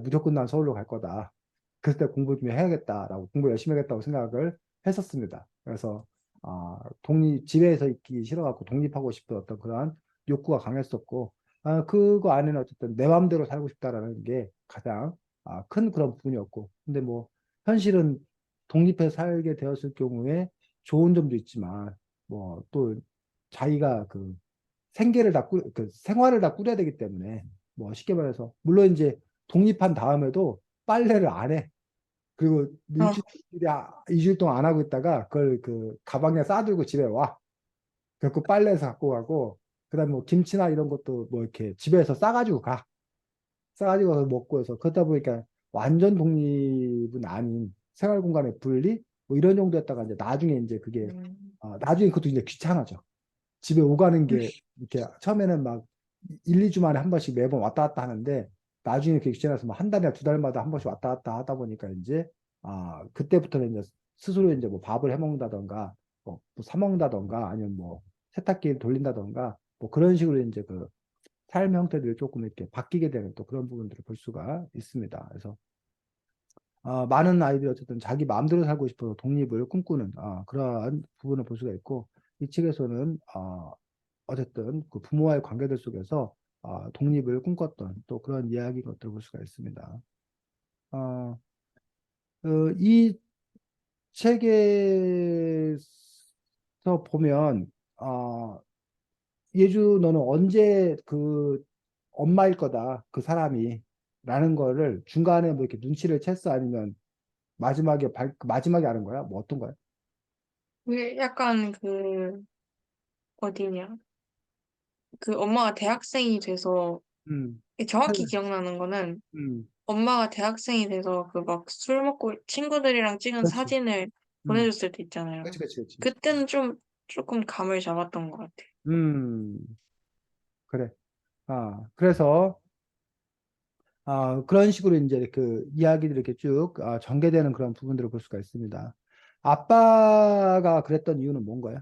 무조건 난 서울로 갈 거다. 그때 공부 좀 해야겠다라고, 공부 열심히 하겠다고 생각을 했었습니다. 그래서, 집에서 있기 싫어갖고 독립하고 싶은 어떤 그러한 욕구가 강했었고, 그거 안에는 어쨌든 내 마음대로 살고 싶다라는 게 가장 큰 그런 부분이었고, 근데 뭐, 현실은 독립해 살게 되었을 경우에 좋은 점도 있지만, 뭐, 또 자기가 그 그 생활을 다 꾸려야 되기 때문에, 뭐 쉽게 말해서, 물론 이제 독립한 다음에도 빨래를 안 해. 그리고 아, 일주일 동안 안 하고 있다가 그걸 그 가방에 싸들고 집에 와. 그래서 빨래해서 갖고 가고, 그다음에 뭐 김치나 이런 것도 뭐 이렇게 집에서 싸가지고 가. 싸가지고 가서 먹고 해서, 그러다 보니까 완전 독립은 아닌 생활 공간의 분리 뭐 이런 정도였다가, 이제 나중에 이제 그게 음, 나중에 그것도 이제 귀찮아져. 집에 오가는 게 이렇게 처음에는 막 1, 2주 만에 한 번씩 매번 왔다 갔다 하는데, 나중에 그게 귀찮아서 뭐 한 달이나 두 달마다 한 번씩 왔다 갔다 하다 보니까 이제 그때부터는 이제 스스로 이제 뭐 밥을 해 먹는다던가, 뭐사 먹는다던가, 아니면 뭐 세탁기 돌린다던가, 뭐 그런 식으로 이제 그 삶의 형태들이 조금 이렇게 바뀌게 되는 또 그런 부분들을 볼 수가 있습니다. 그래서 많은 아이들이 어쨌든 자기 마음대로 살고 싶어서 독립을 꿈꾸는 그러한 부분을 볼 수가 있고, 이 책에서는 어쨌든 그 부모와의 관계들 속에서 독립을 꿈꿨던 또 그런 이야기 것들을 볼 수가 있습니다. 어, 이 책에서 보면 예주 너는 언제 그 엄마일 거다 그 사람이 라는 거를 중간에 뭐 이렇게 눈치를 챘어? 아니면 마지막에 하는 거야? 뭐 어떤 거야? 그게 약간 그, 어디냐. 그 엄마가 대학생이 돼서, 음, 정확히 기억나는 거는, 음, 엄마가 대학생이 돼서 그 막 술 먹고 친구들이랑 찍은 그렇지. 사진을 음, 보내줬을 때 있잖아요. 그렇지, 그렇지, 그렇지. 그때는 조금 감을 잡았던 것 같아요. 음, 그래. 그래서 그런 식으로 이제 그 이야기들이 이렇게 쭉 전개되는 그런 부분들을 볼 수가 있습니다. 아빠가 그랬던 이유는 뭔가요?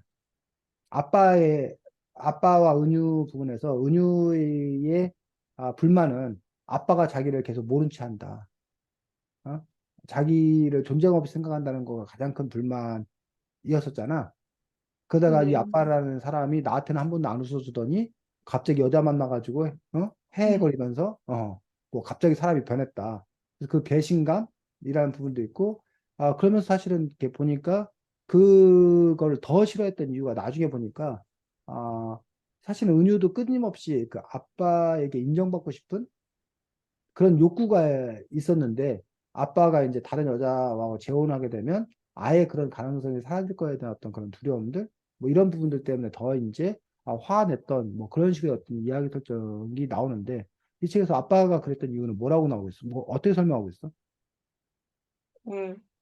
아빠의 아빠와 은유 부분에서 은유의 불만은 아빠가 자기를 계속 모른 채 한다. 어? 자기를 존재감 없이 생각한다는 거가 가장 큰 불만이었었잖아. 그러다가 이 네. 아빠라는 사람이 나한테는 한 번도 안 웃어주더니 갑자기 여자 만나가지고 음, 헤헤거리면서 뭐 갑자기 사람이 변했다. 그래서 그 배신감이라는 부분도 있고, 그러면서 사실은 이렇게 보니까 그걸 더 싫어했던 이유가 나중에 보니까 사실은 은유도 끊임없이 그 아빠에게 인정받고 싶은 그런 욕구가 있었는데, 아빠가 이제 다른 여자와 재혼하게 되면 아예 그런 가능성이 사라질 거에 대한 어떤 그런 두려움들, 뭐 이런 부분들 때문에 더 이제 화냈던 뭐 그런 식의 어떤 이야기 설정이 나오는데 이 책에서 아빠가 그랬던 이유는 뭐라고 나오고 있어? 뭐 어떻게 설명하고 있어?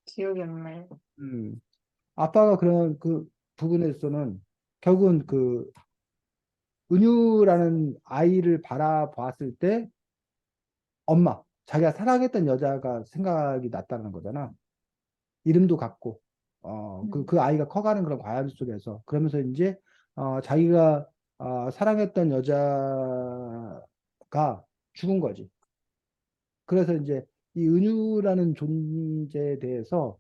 기억이 안 나요. 음, 아빠가 그런 그 부분에서는 결국은 그 은유라는 아이를 바라보았을 때 자기가 사랑했던 여자가 생각이 났다는 거잖아. 이름도 같고, 그 아이가 커가는 그런 과정 속에서, 그러면서 이제, 자기가, 사랑했던 여자가 죽은 거지. 그래서 이제 이 은유라는 존재에 대해서,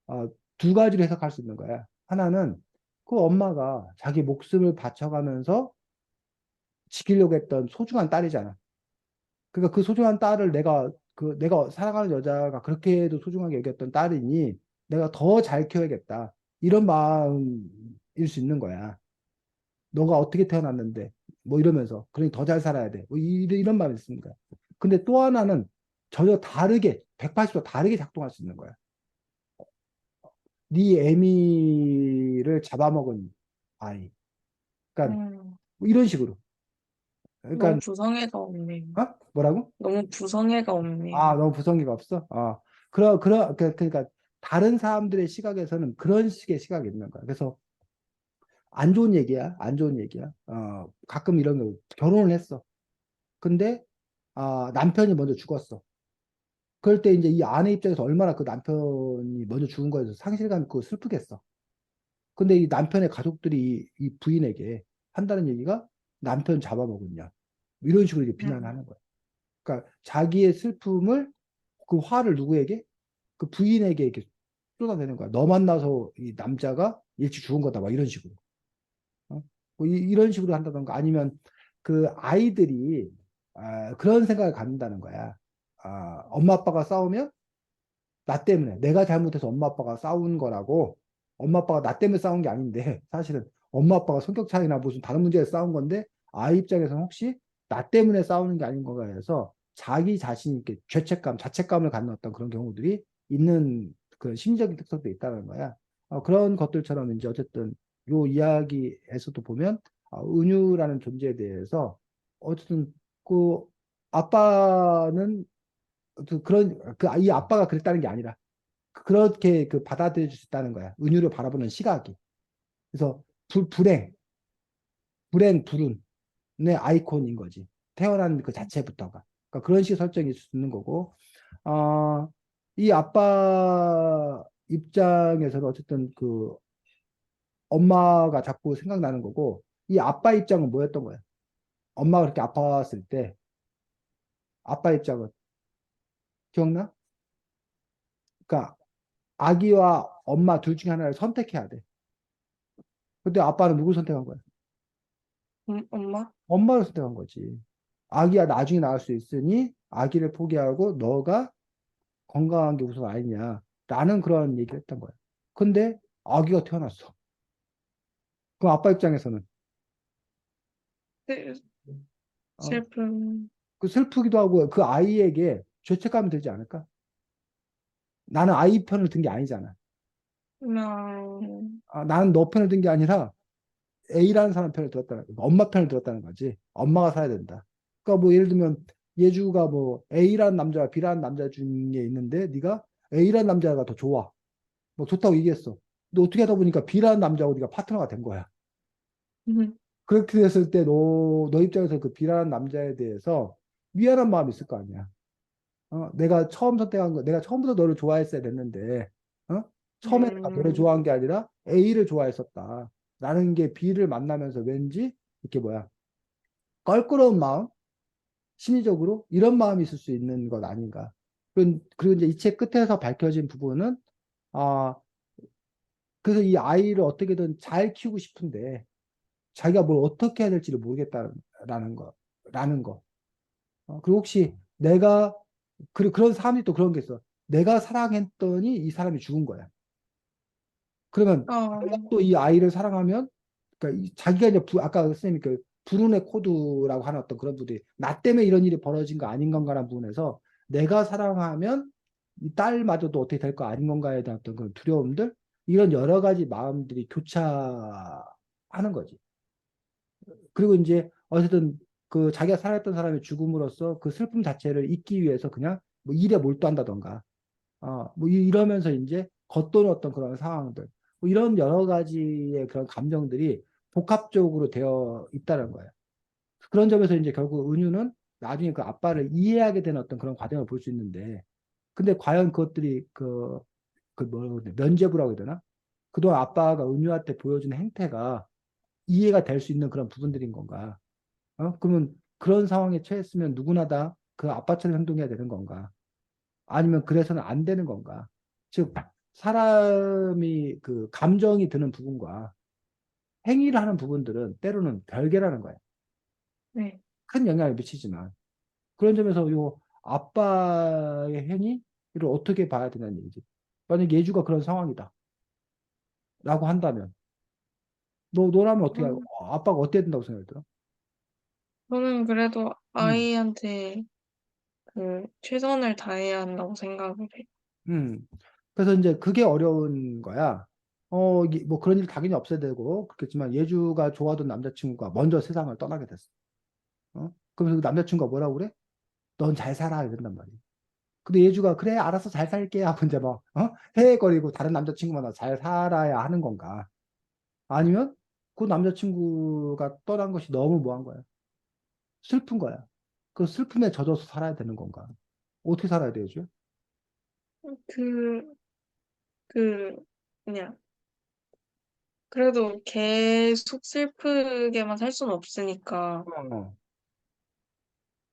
어, 두 가지로 해석할 수 있는 거야. 하나는 그 엄마가 자기 목숨을 바쳐가면서 지키려고 했던 소중한 딸이잖아. 그러니까 그 소중한 딸을 내가 사랑하는 여자가 그렇게도 소중하게 여겼던 딸이니 내가 더 잘 키워야겠다. 이런 마음일 수 있는 거야. 너가 어떻게 태어났는데 뭐 이러면서 그러니 더 잘 살아야 돼. 뭐 이런 마음이 있는 거야. 근데 또 하나는 전혀 다르게 180도 다르게 작동할 수 있는 거야. 네 애미를 잡아먹은 아이. 그러니까 음, 뭐 이런 식으로. 너무 그러니까 부성애가 없네요. 뭐라고? 너무 부성애가 없네요. 너무 부성기가 없어? 그러니까 다른 사람들의 시각에서는 그런 식의 시각이 있는 거야. 그래서 안 좋은 얘기야. 안 좋은 얘기야. 가끔 이런 거 결혼을 했어. 근데 남편이 먼저 죽었어. 그럴 때 이제 이 아내 입장에서 얼마나 그 남편이 먼저 죽은 거에서 상실감 있고 슬프겠어. 근데 이 남편의 가족들이 이 부인에게 한다는 얘기가 남편 잡아먹었냐. 이런 식으로 이제 음, 비난하는 거야. 그러니까 자기의 슬픔을 그 화를 누구에게? 그 부인에게 이렇게 쏟아내는 거야. 너 만나서 이 남자가 일찍 죽은 거다. 막 이런 식으로. 뭐 이런 식으로 한다던가 아니면 그 아이들이 그런 생각을 갖는다는 거야. 엄마 아빠가 싸우면 나 때문에 내가 잘못해서 엄마 아빠가 싸운 거라고 엄마 아빠가 나 때문에 싸운 게 아닌데 사실은 엄마 아빠가 성격 차이나 무슨 다른 문제에 싸운 건데 아이 입장에서는 혹시 나 때문에 싸우는 게 아닌 건가 해서 자기 자신이 이렇게 죄책감, 자책감을 갖는 어떤 그런 경우들이 있는 그런 심리적인 특성도 있다는 거야. 그런 것들처럼 이제 어쨌든 요 이야기에서도 보면 은유라는 존재에 대해서 어쨌든 그 아빠는 이 아빠가 그랬다는 게 아니라 그렇게 그 받아들일 수 있다는 거야. 은유를 바라보는 시각이. 그래서 불운의 아이콘인 거지. 태어난 그 자체부터가. 그러니까 그런 식의 설정일 수 있는 거고, 어, 이 아빠 입장에서는 어쨌든 그 엄마가 자꾸 생각나는 거고, 이 아빠 입장은 뭐였던 거야? 엄마가 그렇게 아파왔을 때, 아빠 입장은 기억나? 그러니까 아기와 엄마 둘 중에 하나를 선택해야 돼. 근데 아빠는 누구 선택한 거야? 엄마? 엄마를 선택한 거지. 아기야 나중에 낳을 수 있으니 아기를 포기하고 너가 건강한 게 우선 아니냐. 라는 그런 얘기를 했던 거야. 근데 아기가 태어났어. 그럼 아빠 입장에서는 슬- 어, 슬픈, 그 슬프기도 하고 그 아이에게 죄책감이 들지 않을까? 나는 아이 편을 든 게 아니잖아. 나는 너 편을 든 게 아니라 A라는 사람 편을 들었다는 엄마 편을 들었다는 거지. 엄마가 살아야 된다. 그러니까 뭐 예를 들면 예주가 뭐 A라는 남자와 B라는 남자 중에 있는데 네가 A라는 남자가 더 좋아. 뭐 좋다고 얘기했어. 근데 어떻게 하다 보니까 B라는 남자하고 네가 파트너가 된 거야. 음, 그렇게 됐을 때 너 입장에서 그 B라는 남자에 대해서 미안한 마음이 있을 거 아니야. 내가 처음 선택한 거, 내가 처음부터 너를 좋아했어야 됐는데, 어? 처음에 내가 너를 음, 좋아한 게 아니라 A를 좋아했었다. 라는 게 B를 만나면서 왠지 이렇게 뭐야, 껄끄러운 마음, 심리적으로 이런 마음이 있을 수 있는 것 아닌가. 그리고 이제 이 책 끝에서 밝혀진 부분은, 아, 그래서 이 아이를 어떻게든 잘 키우고 싶은데, 자기가 뭘 어떻게 해야 될지를 모르겠다라는 라는 거. 그리고 혹시 그런 사람이 또 그런 게 있어. 내가 사랑했더니 이 사람이 죽은 거야. 그러면 내가 어, 또 이 아이를 사랑하면, 그러니까 자기가 이제 아까 선생님이 그 불운의 코드라고 하는 어떤 그런 부분이 나 때문에 이런 일이 벌어진 거 아닌 건가라는 부분에서 내가 사랑하면 이 딸마저도 어떻게 될 거 아닌 건가에 대한 어떤 그런 두려움들, 이런 여러 가지 마음들이 교차하는 거지. 그리고 이제 어쨌든 그 자기가 사랑했던 사람의 죽음으로써 그 슬픔 자체를 잊기 위해서 그냥 뭐 일에 몰두한다던가, 뭐 이러면서 이제 겉도는 어떤 그런 상황들, 뭐 이런 여러 가지의 그런 감정들이 복합적으로 되어 있다는 거예요. 그런 점에서 이제 결국 은유는 나중에 그 아빠를 이해하게 되는 어떤 그런 과정을 볼 수 있는데, 근데 과연 그것들이 그 뭐라고 그래, 면죄부라고 해야 되나? 그동안 아빠가 은유한테 보여준 행태가 이해가 될 수 있는 그런 부분들인 건가? 그러면 그런 상황에 처했으면 누구나 다 그 아빠처럼 행동해야 되는 건가? 아니면 그래서는 안 되는 건가? 즉, 사람이 그 감정이 드는 부분과 행위를 하는 부분들은 때로는 별개라는 거야. 네. 큰 영향을 미치지만. 그런 점에서 요 아빠의 행위를 어떻게 봐야 되냐는 얘기지. 만약 예주가 그런 상황이다. 라고 한다면, 너라면 어떻게, 저는, 아빠가 어때야 된다고 생각이 들어? 저는 그래도 음, 아이한테 최선을 다해야 한다고 생각을 해. 음. 그래서 이제 그게 어려운 거야. 이게 뭐 그런 일 당연히 없어야 되고, 그렇겠지만 예주가 좋아하던 남자친구가 먼저 세상을 떠나게 됐어. 그러면서 그 남자친구가 뭐라고 그래? 넌 잘 살아. 이런단 말이야. 근데 예주가 그래, 알아서 잘 살게 하고 이제 막, 헤헤거리고 다른 남자친구 만나 잘 살아야 하는 건가? 아니면 그 남자친구가 떠난 것이 너무 뭐한 거야? 슬픈 거야. 그 슬픔에 젖어서 살아야 되는 건가? 어떻게 살아야 되죠? 그, 그, 그냥, 그래도 계속 슬프게만 살 수는 없으니까, 어,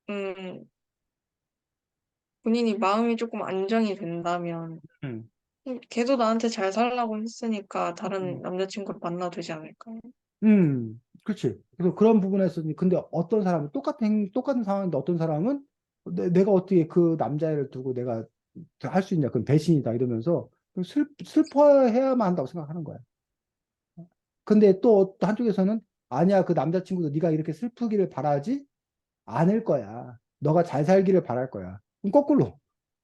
음, 본인이 마음이 조금 안정이 된다면, 음, 걔도 나한테 잘 살라고 했으니까 다른 음, 남자친구를 만나도 되지 않을까요? 그렇지. 그래서 그런 부분에서, 근데 어떤 사람은 똑같은 상황인데 어떤 사람은 내가 어떻게 그 남자애를 두고 내가 할 수 있냐? 그건 배신이다. 이러면서 슬퍼해야만 한다고 생각하는 거야. 근데 또 한쪽에서는 아니야. 그 남자친구도 네가 이렇게 슬프기를 바라지 않을 거야. 너가 잘 살기를 바랄 거야. 그럼 거꾸로.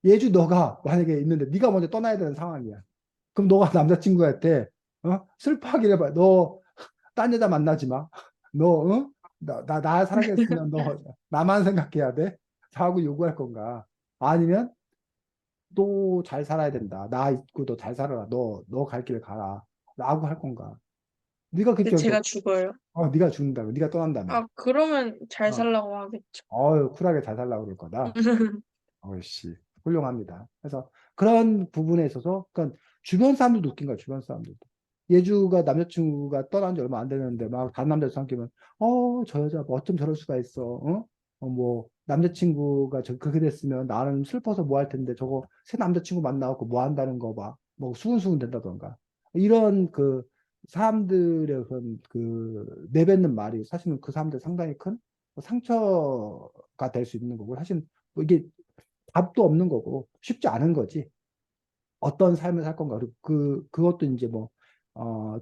예주 너가 만약에 있는데 네가 먼저 떠나야 되는 상황이야. 그럼 너가 남자친구한테 슬퍼하기를 봐. 너 딴 여자 만나지 마. 너, 나 사랑했으면 너 나만 생각해야 돼? 하고 요구할 건가? 아니면 너 잘 살아야 된다. 나 있고 너 잘 살아라. 너 갈 길 가라. 라고 할 건가? 네가 그 근데 결정. 제가 죽어요. 네가 죽는다면, 네가 떠난다면. 아, 그러면 잘 어, 살라고 하겠죠. 쿨하게 잘 살라고 그럴 거다. 어이씨, 훌륭합니다. 그래서 그런 부분에 있어서, 그러니까 주변 사람들도 웃긴 거야, 주변 사람들도. 예주가 남자친구가 떠난 지 얼마 안 됐는데, 막 다른 남자తో 사귀면, 저 여자 뭐 어쩜 저럴 수가 있어, 뭐, 남자친구가 그렇게 됐으면 나는 슬퍼서 뭐 할 텐데, 저거 새 남자친구 만나갖고 뭐 한다는 거 봐. 뭐 수근수근 된다던가. 이런 그 사람들의 그런 그 내뱉는 말이 사실은 그 사람들 상당히 큰 상처가 될 수 있는 거고, 사실 뭐 이게 답도 없는 거고 쉽지 않은 거지. 어떤 삶을 살 건가. 그리고 그것도 이제 뭐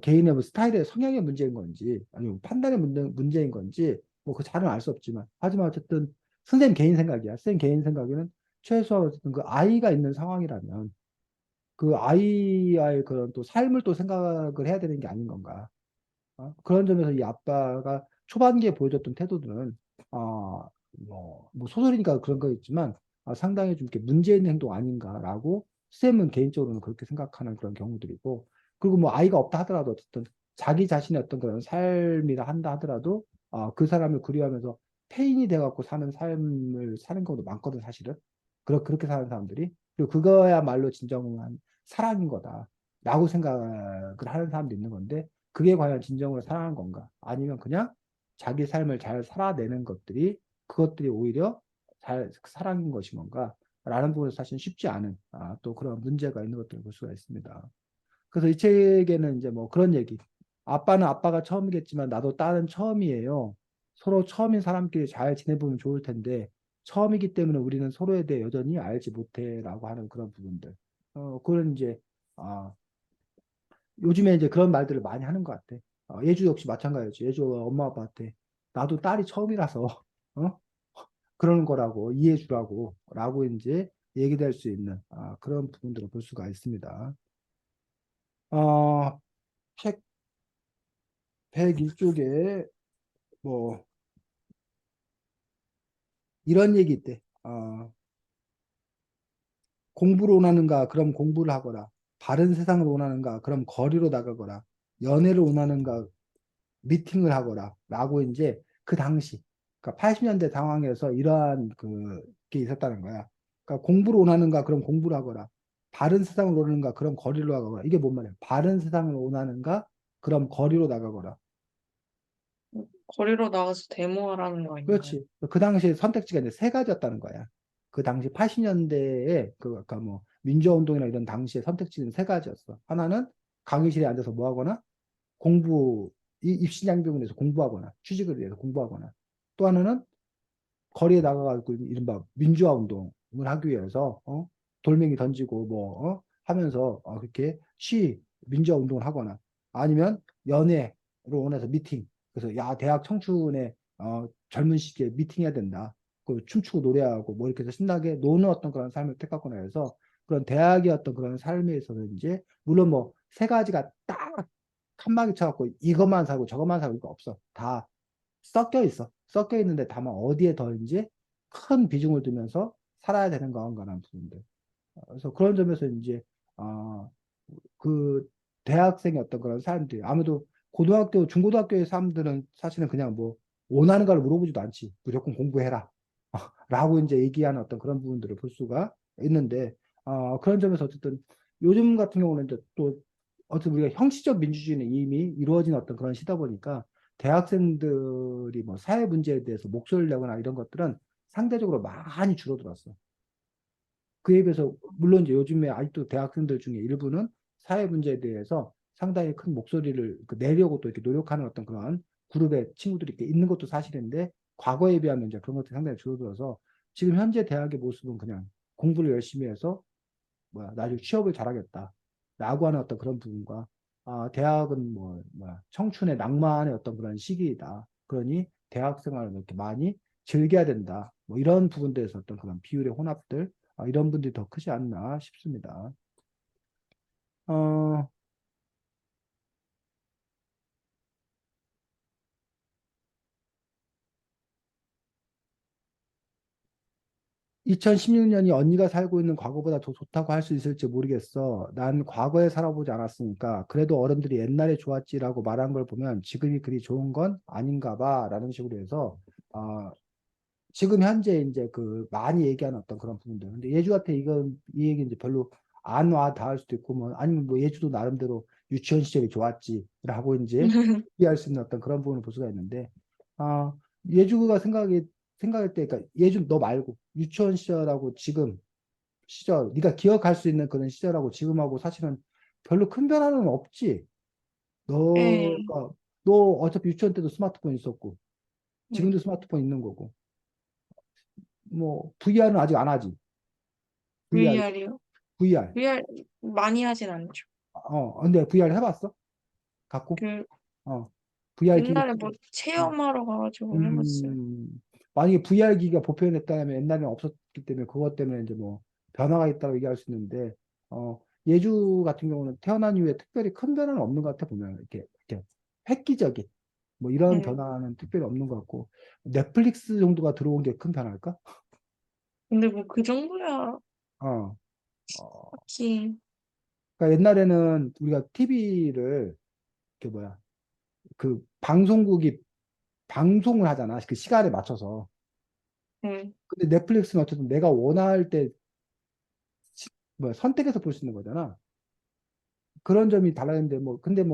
개인의 뭐 스타일의 성향의 문제인 건지 아니면 판단의 문제인 건지 뭐 그 잘은 알 수 없지만, 하지만 어쨌든 선생님 개인 생각이야. 선생님 개인 생각에는 최소한 어쨌든 그 아이가 있는 상황이라면 그 아이와의 그런 또 삶을 또 생각을 해야 되는 게 아닌 건가. 그런 점에서 이 아빠가 초반기에 보여줬던 태도들은 뭐 소설이니까 그런 거있지만 상당히 좀 이렇게 문제 있는 행동 아닌가라고 쌤은 개인적으로는 그렇게 생각하는 그런 경우들이고, 그리고 뭐 아이가 없다 하더라도 어쨌든 자기 자신의 어떤 그런 삶이라 한다 하더라도 그 사람을 그리워하면서 페인이 돼갖고 사는 삶을 사는 경우도 많거든 사실은. 그렇게 사는 사람들이. 그리고 그거야말로 진정한 사랑인 거다라고 생각을 하는 사람도 있는 건데, 그게 과연 진정으로 사랑한 건가? 아니면 그냥 자기 삶을 잘 살아내는 그것들이 오히려 사랑인 것인 건가? 라는 부분에서 사실 쉽지 않은 또 그런 문제가 있는 것들을 볼 수가 있습니다. 그래서 이 책에는 이제 뭐 그런 얘기. 아빠는 아빠가 처음이겠지만 나도 딸은 처음이에요. 서로 처음인 사람끼리 잘 지내보면 좋을 텐데 처음이기 때문에 우리는 서로에 대해 여전히 알지 못해라고 하는 그런 부분들. 그런 이제 아, 요즘에 이제 그런 말들을 많이 하는 것 같아. 예주 역시 마찬가지지. 예주 엄마 아빠한테 나도 딸이 처음이라서 어? 그러는 거라고 이해해 주라고 라고 이제 얘기될 수 있는 그런 부분들을 볼 수가 있습니다. 어, 책 101쪽에 뭐 이런 얘기 있대. 공부를 원하는가? 그럼 공부를 하거라. 바른 세상을 원하는가? 그럼 거리로 나가거라. 연애를 원하는가? 미팅을 하거라. 라고 이제 그 당시, 그러니까 80년대 상황에서 이러한 게 있었다는 거야. 그러니까 공부를 원하는가? 그럼 공부를 하거라. 바른 세상을 원하는가? 그럼 거리로 나가거라. 이게 뭔 말이야? 바른 세상을 원하는가? 그럼 거리로 나가거라. 거리로 나가서 데모하라는 거 아닌가요? 그렇지. 그 당시에 선택지가 이제 세 가지였다는 거야. 그 당시 80년대에 아까 뭐 민주화 운동이나 이런 당시에 선택지는 세 가지였어. 하나는 강의실에 앉아서 뭐 하거나 공부 입시 장벽에서 공부하거나 취직을 위해서 공부하거나 또 하나는 거리에 나가가지고 이른바 민주화 운동을 하기 위해서 돌멩이 던지고 뭐 하면서 그렇게 민주화 운동을 하거나 아니면 연애로 원해서 미팅 그래서 야 대학 청춘의 젊은 시기에 미팅해야 된다 그 춤추고 노래하고 뭐 이렇게 해서 신나게 노는 어떤 그런 삶을 택하거나 해서 그런 대학의 어떤 그런 삶에 있어서 이제 물론 뭐 세 가지가 딱 칸막이 쳐갖고 이것만 사고 저것만 사고 이거 없어 다 섞여 있어. 섞여 있는데 다만 어디에 더 이제 큰 비중을 두면서 살아야 되는 건가라는 부분들. 그래서 그런 점에서 이제 어, 그 대학생의 어떤 그런 사람들이 아무래도 고등학교, 중고등학교의 사람들은 사실은 그냥 뭐 원하는 걸 물어보지도 않지. 무조건 공부해라. 라고 이제 얘기하는 어떤 그런 부분들을 볼 수가 있는데 그런 점에서 어쨌든 요즘 같은 경우는 이제 또 어쨌든 우리가 형식적 민주주의는 이미 이루어진 어떤 그런 시다 보니까 대학생들이 뭐 사회 문제에 대해서 목소리를 내거나 이런 것들은 상대적으로 많이 줄어들었어. 그에 비해서 물론 이제 요즘에 아직도 대학생들 중에 일부는 사회 문제에 대해서 상당히 큰 목소리를 내려고 또 이렇게 노력하는 어떤 그런 그룹의 친구들이 이렇게 있는 것도 사실인데 과거에 비하면 이제 그런 것들이 상당히 줄어들어서 지금 현재 대학의 모습은 그냥 공부를 열심히 해서 나중에 취업을 잘하겠다 라고 하는 어떤 그런 부분과 대학은 청춘의 낭만의 어떤 그런 시기이다. 그러니 대학 생활을 이렇게 많이 즐겨야 된다. 뭐 이런 부분들에서 어떤 그런 비율의 혼합들 이런 분들이 더 크지 않나 싶습니다. 어, 2016년이 언니가 살고 있는 과거보다 더 좋다고 할 수 있을지 모르겠어. 난 과거에 살아보지 않았으니까. 그래도 어른들이 옛날에 좋았지라고 말한 걸 보면 지금이 그리 좋은 건 아닌가 봐. 라는 식으로 해서, 어, 지금 현재 이제 많이 얘기하는 어떤 그런 부분들. 근데 예주한테 이 얘기 이제 별로 안 와 닿을 수도 있고, 뭐, 아니면 뭐 예주도 나름대로 유치원 시절이 좋았지라고 이제 이해할 수 있는 어떤 그런 부분을 볼 수가 있는데, 아, 예주가 생각할 때, 그러니까 예주 너 말고 유치원 시절하고 지금 시절, 네가 기억할 수 있는 그런 시절하고 지금하고 사실은 별로 큰 변화는 없지. 네, 너가, 너 어차피 유치원 때도 스마트폰 있었고, 네. 지금도 스마트폰 있는 거고. 뭐 VR은 아직 안 하지. VR, VR이요? VR. VR 많이 하진 않죠. 근데 VR 해봤어? 갖고? 그 어, VR 기기. 옛날에 뭐 음, 체험하러 가가지고 해봤어요. 음, 만약에 VR 기기가 보편했다면 옛날에는 없었기 때문에 그것 때문에 이제 뭐 변화가 있다고 얘기할 수 있는데, 예주 같은 경우는 태어난 이후에 특별히 큰 변화는 없는 것 같아 보면 이렇게 획기적인 뭐 이런 네. 변화는 특별히 없는 것 같고 넷플릭스 정도가 들어온 게 큰 변화일까? 근데 뭐 그 정도야 어, 어, 딱히. 그러니까 옛날에는 우리가 TV를 뭐야 방송국이 방송을 하잖아. 그 시간에 맞춰서. 네. 근데 넷플릭스는 어쨌든 내가 원할 때 선택해서 볼 수 있는 거잖아. 그런 점이 달라졌는데 근데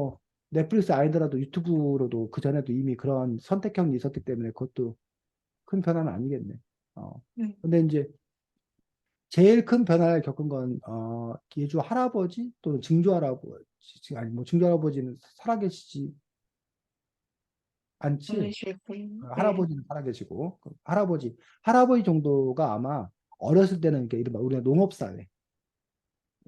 넷플릭스 아니더라도 유튜브로도 그 전에도 이미 그런 선택형이 있었기 때문에 그것도 큰 변화는 아니겠네. 어. 네. 근데 이제 제일 큰 변화를 겪은 건 예주 할아버지 또는 증조 할아버지 아니 뭐 증조 할아버지는 살아계시지 않지. 보내실분. 네. 할아버지는 살아계시고 할아버지 정도가 아마 어렸을 때는 이게 이른바 우리가 농업사회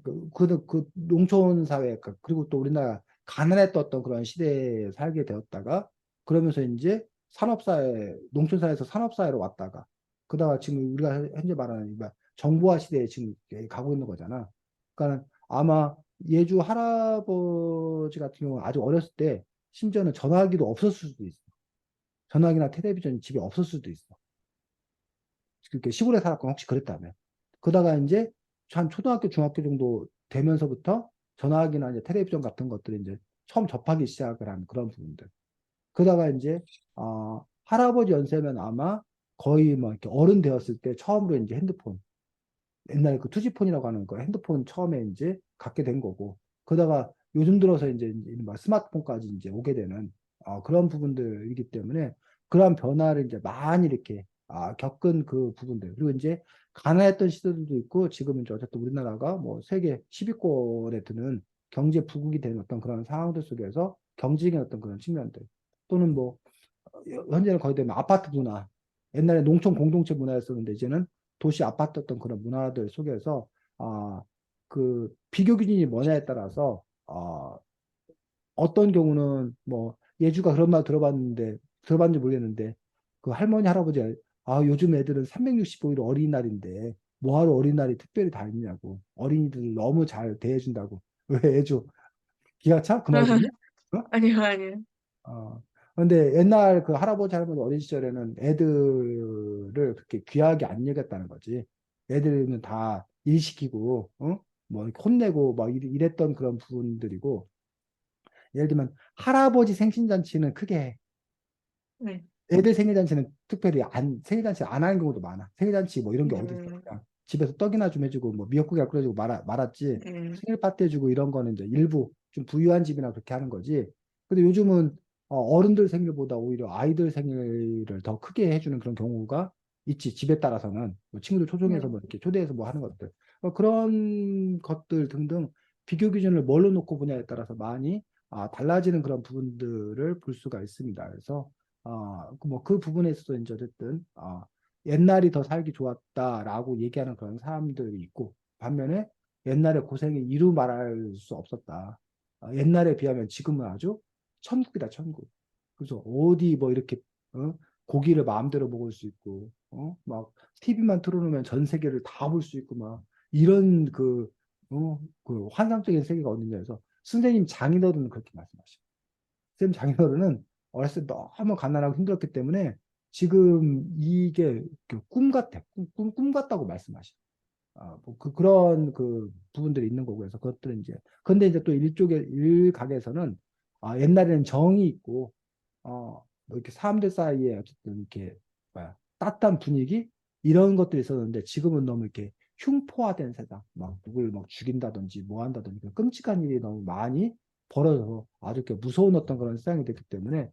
그 농촌 사회 그리고 또 우리나라 가난했던 어떤 그런 시대에 살게 되었다가 그러면서 이제 산업사회 농촌사회에서 산업사회로 왔다가 그다가 지금 우리가 현재 말하는 정보화 시대에 지금 가고 있는 거잖아. 그러니까 아마 예주 할아버지 같은 경우는 아주 어렸을 때 심지어는 전화기도 없었을 수도 있어. 전화기나 텔레비전이 집에 없었을 수도 있어. 그렇게 시골에 살았거나 혹시 그랬다면. 그러다가 이제 한 초등학교, 중학교 정도 되면서부터 전화기나 이제 텔레비전 같은 것들이 이제 처음 접하기 시작을 한 그런 부분들. 그러다가 이제 할아버지 연세면 아마 거의 뭐 이렇게 어른 되었을 때 처음으로 이제 핸드폰, 옛날에 그 투지폰이라고 하는 거 핸드폰 처음에 이제 갖게 된 거고, 그러다가 요즘 들어서 이제 막 스마트폰까지 이제 오게 되는 그런 부분들이기 때문에 그러한 변화를 이제 많이 이렇게 겪은 그 부분들. 그리고 이제 가난했던 시대들도 있고, 지금은 이제 어쨌든 우리나라가 뭐 세계 10위권에 드는 경제 부국이 된 어떤 그런 상황들 속에서 경제적인 어떤 그런 측면들, 또는 뭐 현재는 거의 되면 아파트 문화, 옛날에 농촌 공동체 문화였었는데 이제는 도시 아파트 어떤 그런 문화들 속에서 아, 그 비교 기준이 뭐냐에 따라서 어떤 경우는 뭐 예주가 그런 말 들어봤는지 모르겠는데, 그 할머니 할아버지 요즘 애들은 365일 어린이날인데 뭐하러 어린이날이 특별히 다 있냐고, 어린이들 너무 잘 대해준다고. 왜 예주 기가 차? 그 말 듣냐? 어? 아니요, 아니요. 근데 옛날 그 할아버지 할머니 어린 시절에는 애들을 그렇게 귀하게 안 여겼다는 거지. 애들은 다 일 시키고, 뭐 이렇게 혼내고 막 이랬던 그런 부분들이고, 예를 들면 할아버지 생신잔치는 크게 해. 네. 애들 생일잔치는 특별히 생일잔치 안 하는 경우도 많아. 생일잔치 뭐 이런 게 어디 있어. 음, 그냥 집에서 떡이나 좀 해주고 뭐 미역국이나 끓여주고 말았지. 음, 생일 파티 해주고 이런 거는 이제 일부 좀 부유한 집이나 그렇게 하는 거지. 근데 요즘은 어른들 생일보다 오히려 아이들 생일을 더 크게 해주는 그런 경우가 있지. 집에 따라서는 뭐 친구들 초청해서 네. 뭐 이렇게 초대해서 뭐 하는 것들. 그런 것들 등등 비교 기준을 뭘로 놓고 보냐에 따라서 많이 달라지는 그런 부분들을 볼 수가 있습니다. 그래서 뭐 그 부분에 있어서 이제 어쨌든 옛날이 더 살기 좋았다라고 얘기하는 그런 사람들이 있고, 반면에 옛날에 고생이 이루 말할 수 없었다. 옛날에 비하면 지금은 아주 천국이다, 천국. 그래서 어디 뭐 이렇게 고기를 마음대로 먹을 수 있고, 막 TV만 틀어놓으면 전 세계를 다 볼 수 있고, 막 이런 그 환상적인 세계가 어딨냐 해서 선생님 장인어른은 그렇게 말씀하시고, 쌤 장인어른은 어렸을 때 너무 가난하고 힘들었기 때문에 지금 이게 그꿈 같아. 꿈 같다고 말씀하셔. 뭐 그런 그 부분들이 있는 거고, 그래서 그것들은 이제, 근데 이제 또 일각에서는 옛날에는 정이 있고, 뭐 이렇게 사람들 사이에 어쨌든 이렇게 뭐야, 따뜻한 분위기 이런 것들이 있었는데, 지금은 너무 이렇게 흉포화된 세상, 막 누굴 막 죽인다든지 뭐 한다든지 그런 끔찍한 일이 너무 많이 벌어져서 아주 이렇게 무서운 어떤 그런 세상이 됐기 때문에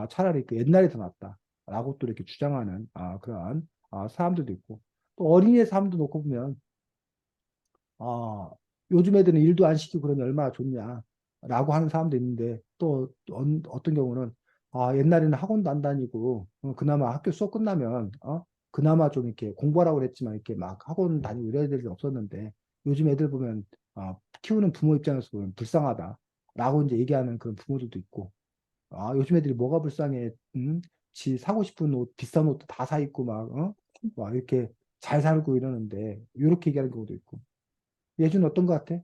차라리 그 옛날이 더 낫다라고 또 이렇게 주장하는 그러한 사람들도 있고, 또 어린이의 삶도 놓고 보면 요즘 애들은 일도 안 시키고 그러니 얼마나 좋냐라고 하는 사람도 있는데, 또 어떤 경우는 옛날에는 학원도 안 다니고 그나마 학교 수업 끝나면 그나마 좀 이렇게 공부하라고 그랬지만 이렇게 막 학원 다니고 이래야 될 일 없었는데, 요즘 애들 보면 키우는 부모 입장에서 보면 불쌍하다라고 이제 얘기하는 그런 부모들도 있고, 요즘 애들이 뭐가 불쌍해, 지 사고 싶은 옷 비싼 옷도 다 사 입고 막 이렇게 잘 살고 이러는데, 이렇게 얘기하는 경우도 있고. 예준 어떤 것 같아?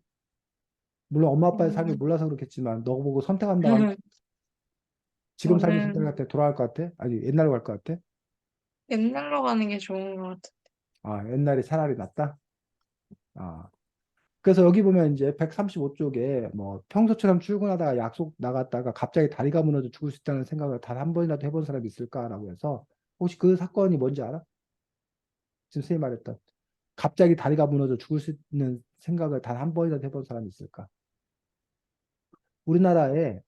물론 엄마 아빠의 삶을 음, 몰라서 그렇겠지만 너 보고 선택한다고 하면 지금 삶을 저는 선택할 때 돌아갈 것 같아? 아니 옛날로 갈 것 같아? 옛날로 가는 게 좋은 것 같아요. 옛날이 차라리 낫다? 그래서 여기 보면 이제 135쪽에 뭐 평소처럼 출근하다가 약속 나갔다가 갑자기 다리가 무너져 죽을 수 있다는 생각을 단 한 번이라도 해본 사람이 있을까라고 해서, 혹시 그 사건이 뭔지 알아? 지금 선생님 말했던 갑자기 다리가 무너져 죽을 수 있는 생각을 단 한 번이라도 해본 사람이 있을까? 우리나라에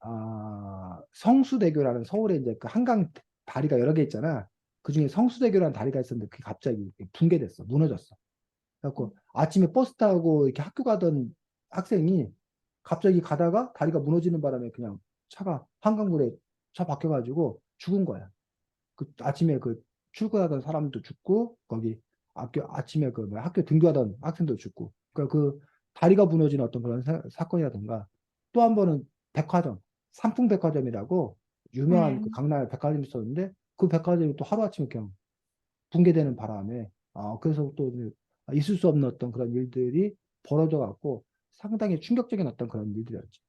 성수대교라는 서울에 이제 그 한강 다리가 여러 개 있잖아. 그중에 성수대교라는 다리가 있었는데 그게 갑자기 붕괴됐어. 무너졌어. 그래갖고 아침에 버스 타고 이렇게 학교 가던 학생이 갑자기 가다가 다리가 무너지는 바람에 그냥 차가 한강물에 차 박혀가지고 죽은 거야. 그 아침에 그 출근하던 사람도 죽고, 거기 아침에 그 뭐야, 학교 등교하던 학생도 죽고. 그러니까 그 다리가 무너진 어떤 그런 사건이라든가, 또 한 번은 백화점, 삼풍백화점이라고 유명한 그 음, 강남에 백화점이 있었는데, 그 백화점이 또 하루아침에 그냥 붕괴되는 바람에 그래서 또 있을 수 없는 어떤 그런 일들이 벌어져 갖고 상당히 충격적인 어떤 그런 일들이었죠.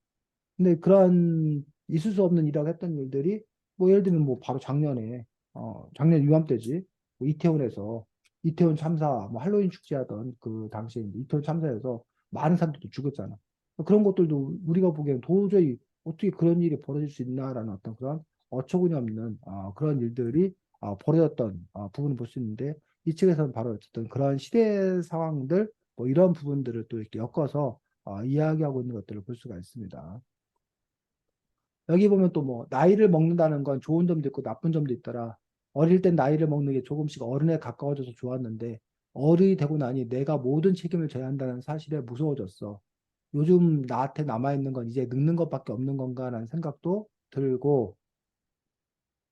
근데 그런 있을 수 없는 일이라고 했던 일들이 뭐 예를 들면 뭐 바로 작년에 작년 이맘때지 뭐 이태원에서 이태원 참사 뭐 할로윈 축제하던 그 당시에 이제 이태원 참사에서 많은 사람들도 죽었잖아. 그런 것들도 우리가 보기엔 도저히 어떻게 그런 일이 벌어질 수 있나라는 어떤 그런 어처구니 없는 그런 일들이 벌어졌던 부분을 볼 수 있는데 이 책에서는 바로 어쨌든 그런 시대 상황들 뭐 이런 부분들을 또 이렇게 엮어서 이야기하고 있는 것들을 볼 수가 있습니다. 여기 보면 또 뭐 나이를 먹는다는 건 좋은 점도 있고 나쁜 점도 있더라. 어릴 땐 나이를 먹는 게 조금씩 어른에 가까워져서 좋았는데 어른이 되고 나니 내가 모든 책임을 져야 한다는 사실에 무서워졌어. 요즘 나한테 남아있는 건 이제 늙는 것밖에 없는 건가라는 생각도 들고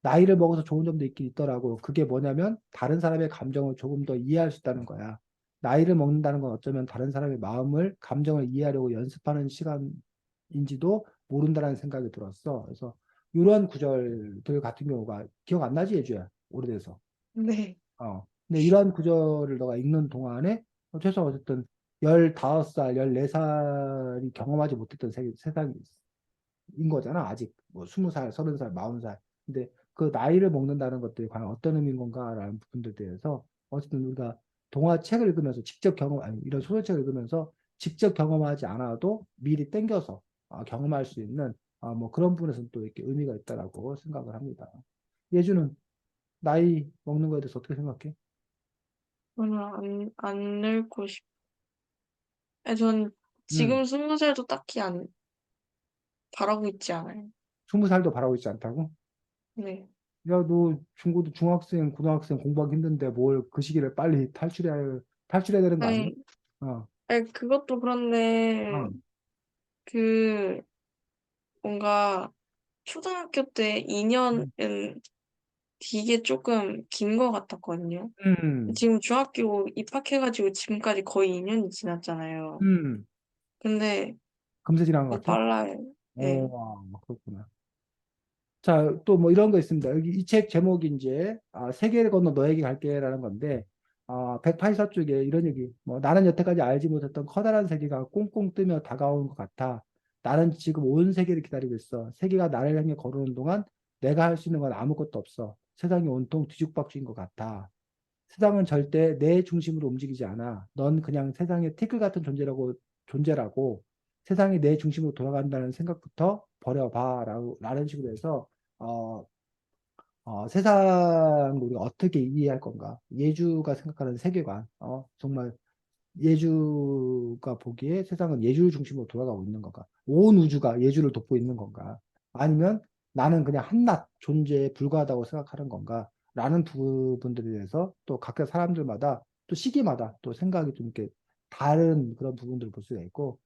나이를 먹어서 좋은 점도 있긴 있더라고. 그게 뭐냐면 다른 사람의 감정을 조금 더 이해할 수 있다는 거야. 나이를 먹는다는 건 어쩌면 다른 사람의 마음을, 감정을 이해하려고 연습하는 시간인지도 모른다는 생각이 들었어. 그래서 이런 구절들 같은 경우가 기억 안 나지, 예주야? 오래돼서. 네. 근데 이러한 구절을 너가 읽는 동안에 최소 어쨌든 15살, 14살이 경험하지 못했던 세상이 인 거잖아. 아직 뭐 20살, 30살, 40살. 근데 그 나이를 먹는다는 것들이 과연 어떤 의미인 건가라는 부분들에 대해서 어쨌든 우리가 동화책을 읽으면서 직접 경험, 아니 이런 소설책을 읽으면서 직접 경험하지 않아도 미리 땡겨서 경험할 수 있는 뭐 그런 부분에서는 또 이렇게 의미가 있다라고 생각을 합니다. 예주는 나이 먹는 거에 대해서 어떻게 생각해? 저는 안 늙고 전 음, 지금 20살도 딱히 안 바라고 있지 않아요. 20살도 바라고 있지 않다고? 네. 야, 너 중학생, 고등학생 공부하기 힘든데 뭘 그 시기를 빨리 탈출해야 되는 거 아니야? 아니, 어, 아니 그것도 그런데 어. 그 뭔가 초등학교 때 2년은 음, 되게 조금 긴 것 같았거든요. 음, 지금 중학교 입학해가지고 지금까지 거의 2년이 지났잖아요. 음. 근데 금세 지나간 것 더 같아? 빨라요. 네. 그렇구나. 자, 또 뭐 이런 거 있습니다. 여기 이 책 제목이 이제 세계를 건너 너에게 갈게라는 건데 184쪽에 이런 얘기. 뭐 나는 여태까지 알지 못했던 커다란 세계가 꽁꽁 뜨며 다가오는 것 같아. 나는 지금 온 세계를 기다리고 있어. 세계가 나를 향해 걸어오는 동안 내가 할 수 있는 건 아무것도 없어. 세상이 온통 뒤죽박죽인 것 같아. 세상은 절대 내 중심으로 움직이지 않아. 넌 그냥 세상의 티끌 같은 존재라고 세상이 내 중심으로 돌아간다는 생각부터 버려봐. 라는 식으로 해서, 어, 세상을 우리가 어떻게 이해할 건가. 예주가 생각하는 세계관, 정말 예주가 보기에 세상은 예주를 중심으로 돌아가고 있는 건가? 온 우주가 예주를 돕고 있는 건가? 아니면 나는 그냥 한낱 존재에 불과하다고 생각하는 건가? 라는 부분들에 대해서 또 각각 사람들마다 또 시기마다 또 생각이 좀 이렇게 다른 그런 부분들을 볼 수가 있고,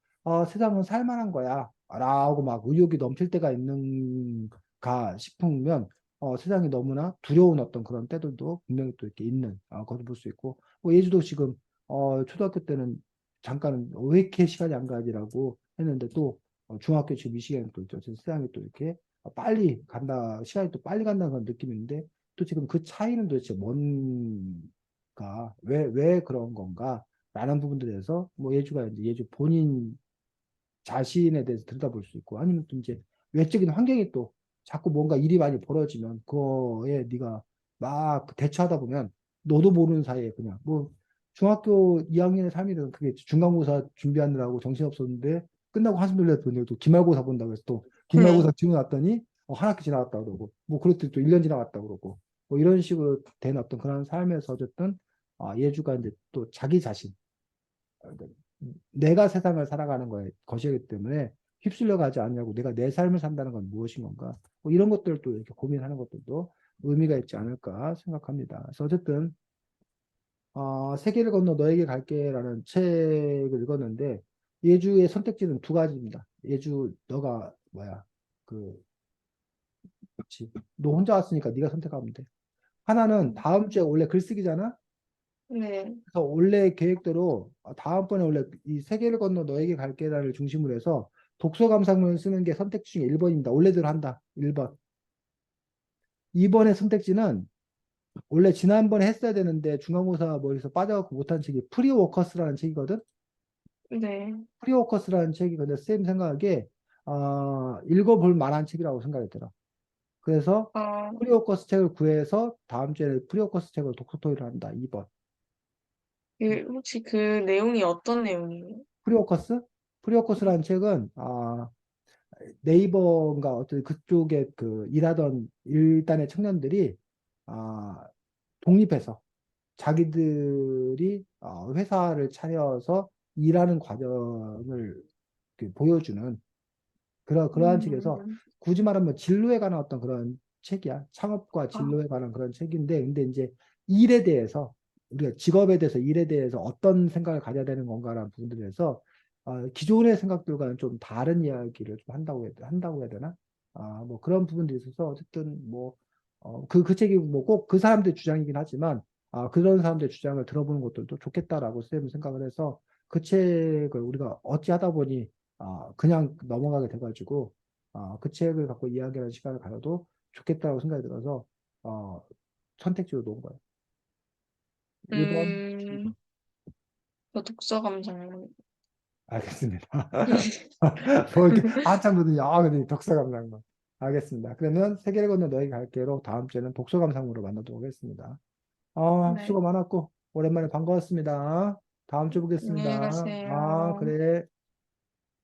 세상은 살만한 거야. 라고 막 의욕이 넘칠 때가 있는가 싶으면, 세상이 너무나 두려운 어떤 그런 때들도 분명히 또 이렇게 있는, 것을 볼 수 있고, 뭐 예주도 지금 초등학교 때는 잠깐 왜 이렇게 시간이 안 가지라고 했는데 또 중학교 지금 이 시간에 또 있죠. 세상이 또 이렇게 빨리 간다, 시간이 또 빨리 간다는 그런 느낌인데 또 지금 그 차이는 도대체 뭔가, 왜 그런 건가? 라는 부분들에 대해서 뭐 예주가 이제 예주 본인 자신에 대해서 들여다볼 수 있고 아니면 또 이제 외적인 환경이 또 자꾸 뭔가 일이 많이 벌어지면 그거에 네가 막 대처하다 보면 너도 모르는 사이에 그냥 뭐 중학교 2학년의 3일은 그게 중간고사 준비하느라고 정신없었는데 끝나고 한숨 돌렸더니 또 기말고사 본다고 해서 또 네. 기말고사 치고 났더니 한 학기 지나갔다 그러고 뭐 그랬더니 또 1년 지나갔다 그러고 뭐 이런 식으로 된 어떤 그런 삶에서 어쨌든 예주가 이제 또 자기 자신 그러니까 내가 세상을 살아가는 것이기 때문에 휩쓸려 가지 않냐고 내가 내 삶을 산다는 건 무엇인 건가 뭐 이런 것들도 이렇게 고민하는 것들도 의미가 있지 않을까 생각합니다. 그래서 어쨌든 세계를 건너 너에게 갈게라는 책을 읽었는데 예주의 선택지는 두 가지입니다. 예주 너가 뭐야 그 그렇지 너 혼자 왔으니까 네가 선택하면 돼. 하나는 다음 주에 원래 글쓰기잖아. 네. 그래서 원래 계획대로 다음번에 원래 이 세계를 건너 너에게 갈게라를 중심으로 해서 독서 감상문을 쓰는 게 선택지 중에 1번입니다. 원래대로 한다. 1번. 2번의 선택지는 원래 지난번에 했어야 되는데 중간고사 머리에서 빠져갖고 못한 책이 프리워커스라는 책이거든. 네. 프리워커스라는 책이 근데 쌤 생각에 읽어볼 만한 책이라고 생각이 들어. 그래서 아, 프리워커스 책을 구해서 다음 주에 프리워커스 책을 독서토의를 한다. 2번. 혹시 그 내용이 어떤 내용이에요? 프리워커스? 프리워커스라는 책은 네이버인가 어떤 그쪽에 그 일하던 일단의 청년들이 아, 독립해서 자기들이 회사를 차려서 일하는 과정을 보여주는 그러한 책에서 음, 굳이 말하면 진로에 관한 어떤 그런 책이야. 창업과 아, 진로에 관한 그런 책인데, 근데 이제 일에 대해서, 우리가 직업에 대해서 일에 대해서 어떤 생각을 가져야 되는 건가라는 부분들에 대해서 기존의 생각들과는 좀 다른 이야기를 좀 한다고 해야 되나? 뭐 그런 부분들이 있어서 어쨌든 뭐, 그 책이 뭐 꼭 그 사람들의 주장이긴 하지만, 그런 사람들의 주장을 들어보는 것들도 좋겠다라고 쌤은 생각을 해서 그 책을 우리가 어찌하다 보니 그냥 넘어가게 돼가지고 그 책을 갖고 이야기하는 시간을 가져도 좋겠다고 생각이 들어서 어, 선택지로 놓은 거예요. 1번, 음, 2번. 저 독서 감상. 알겠습니다. 뭐 이렇게 한참 보더니 근데 독서 감상만. 알겠습니다. 그러면 세계를 건너 너에게 갈게로 다음 주에는 독서 감상으로 만나도록 하겠습니다. 네. 수고 많았고 오랜만에 반가웠습니다. 다음 주에 안녕히 보겠습니다. 가세요. 그래.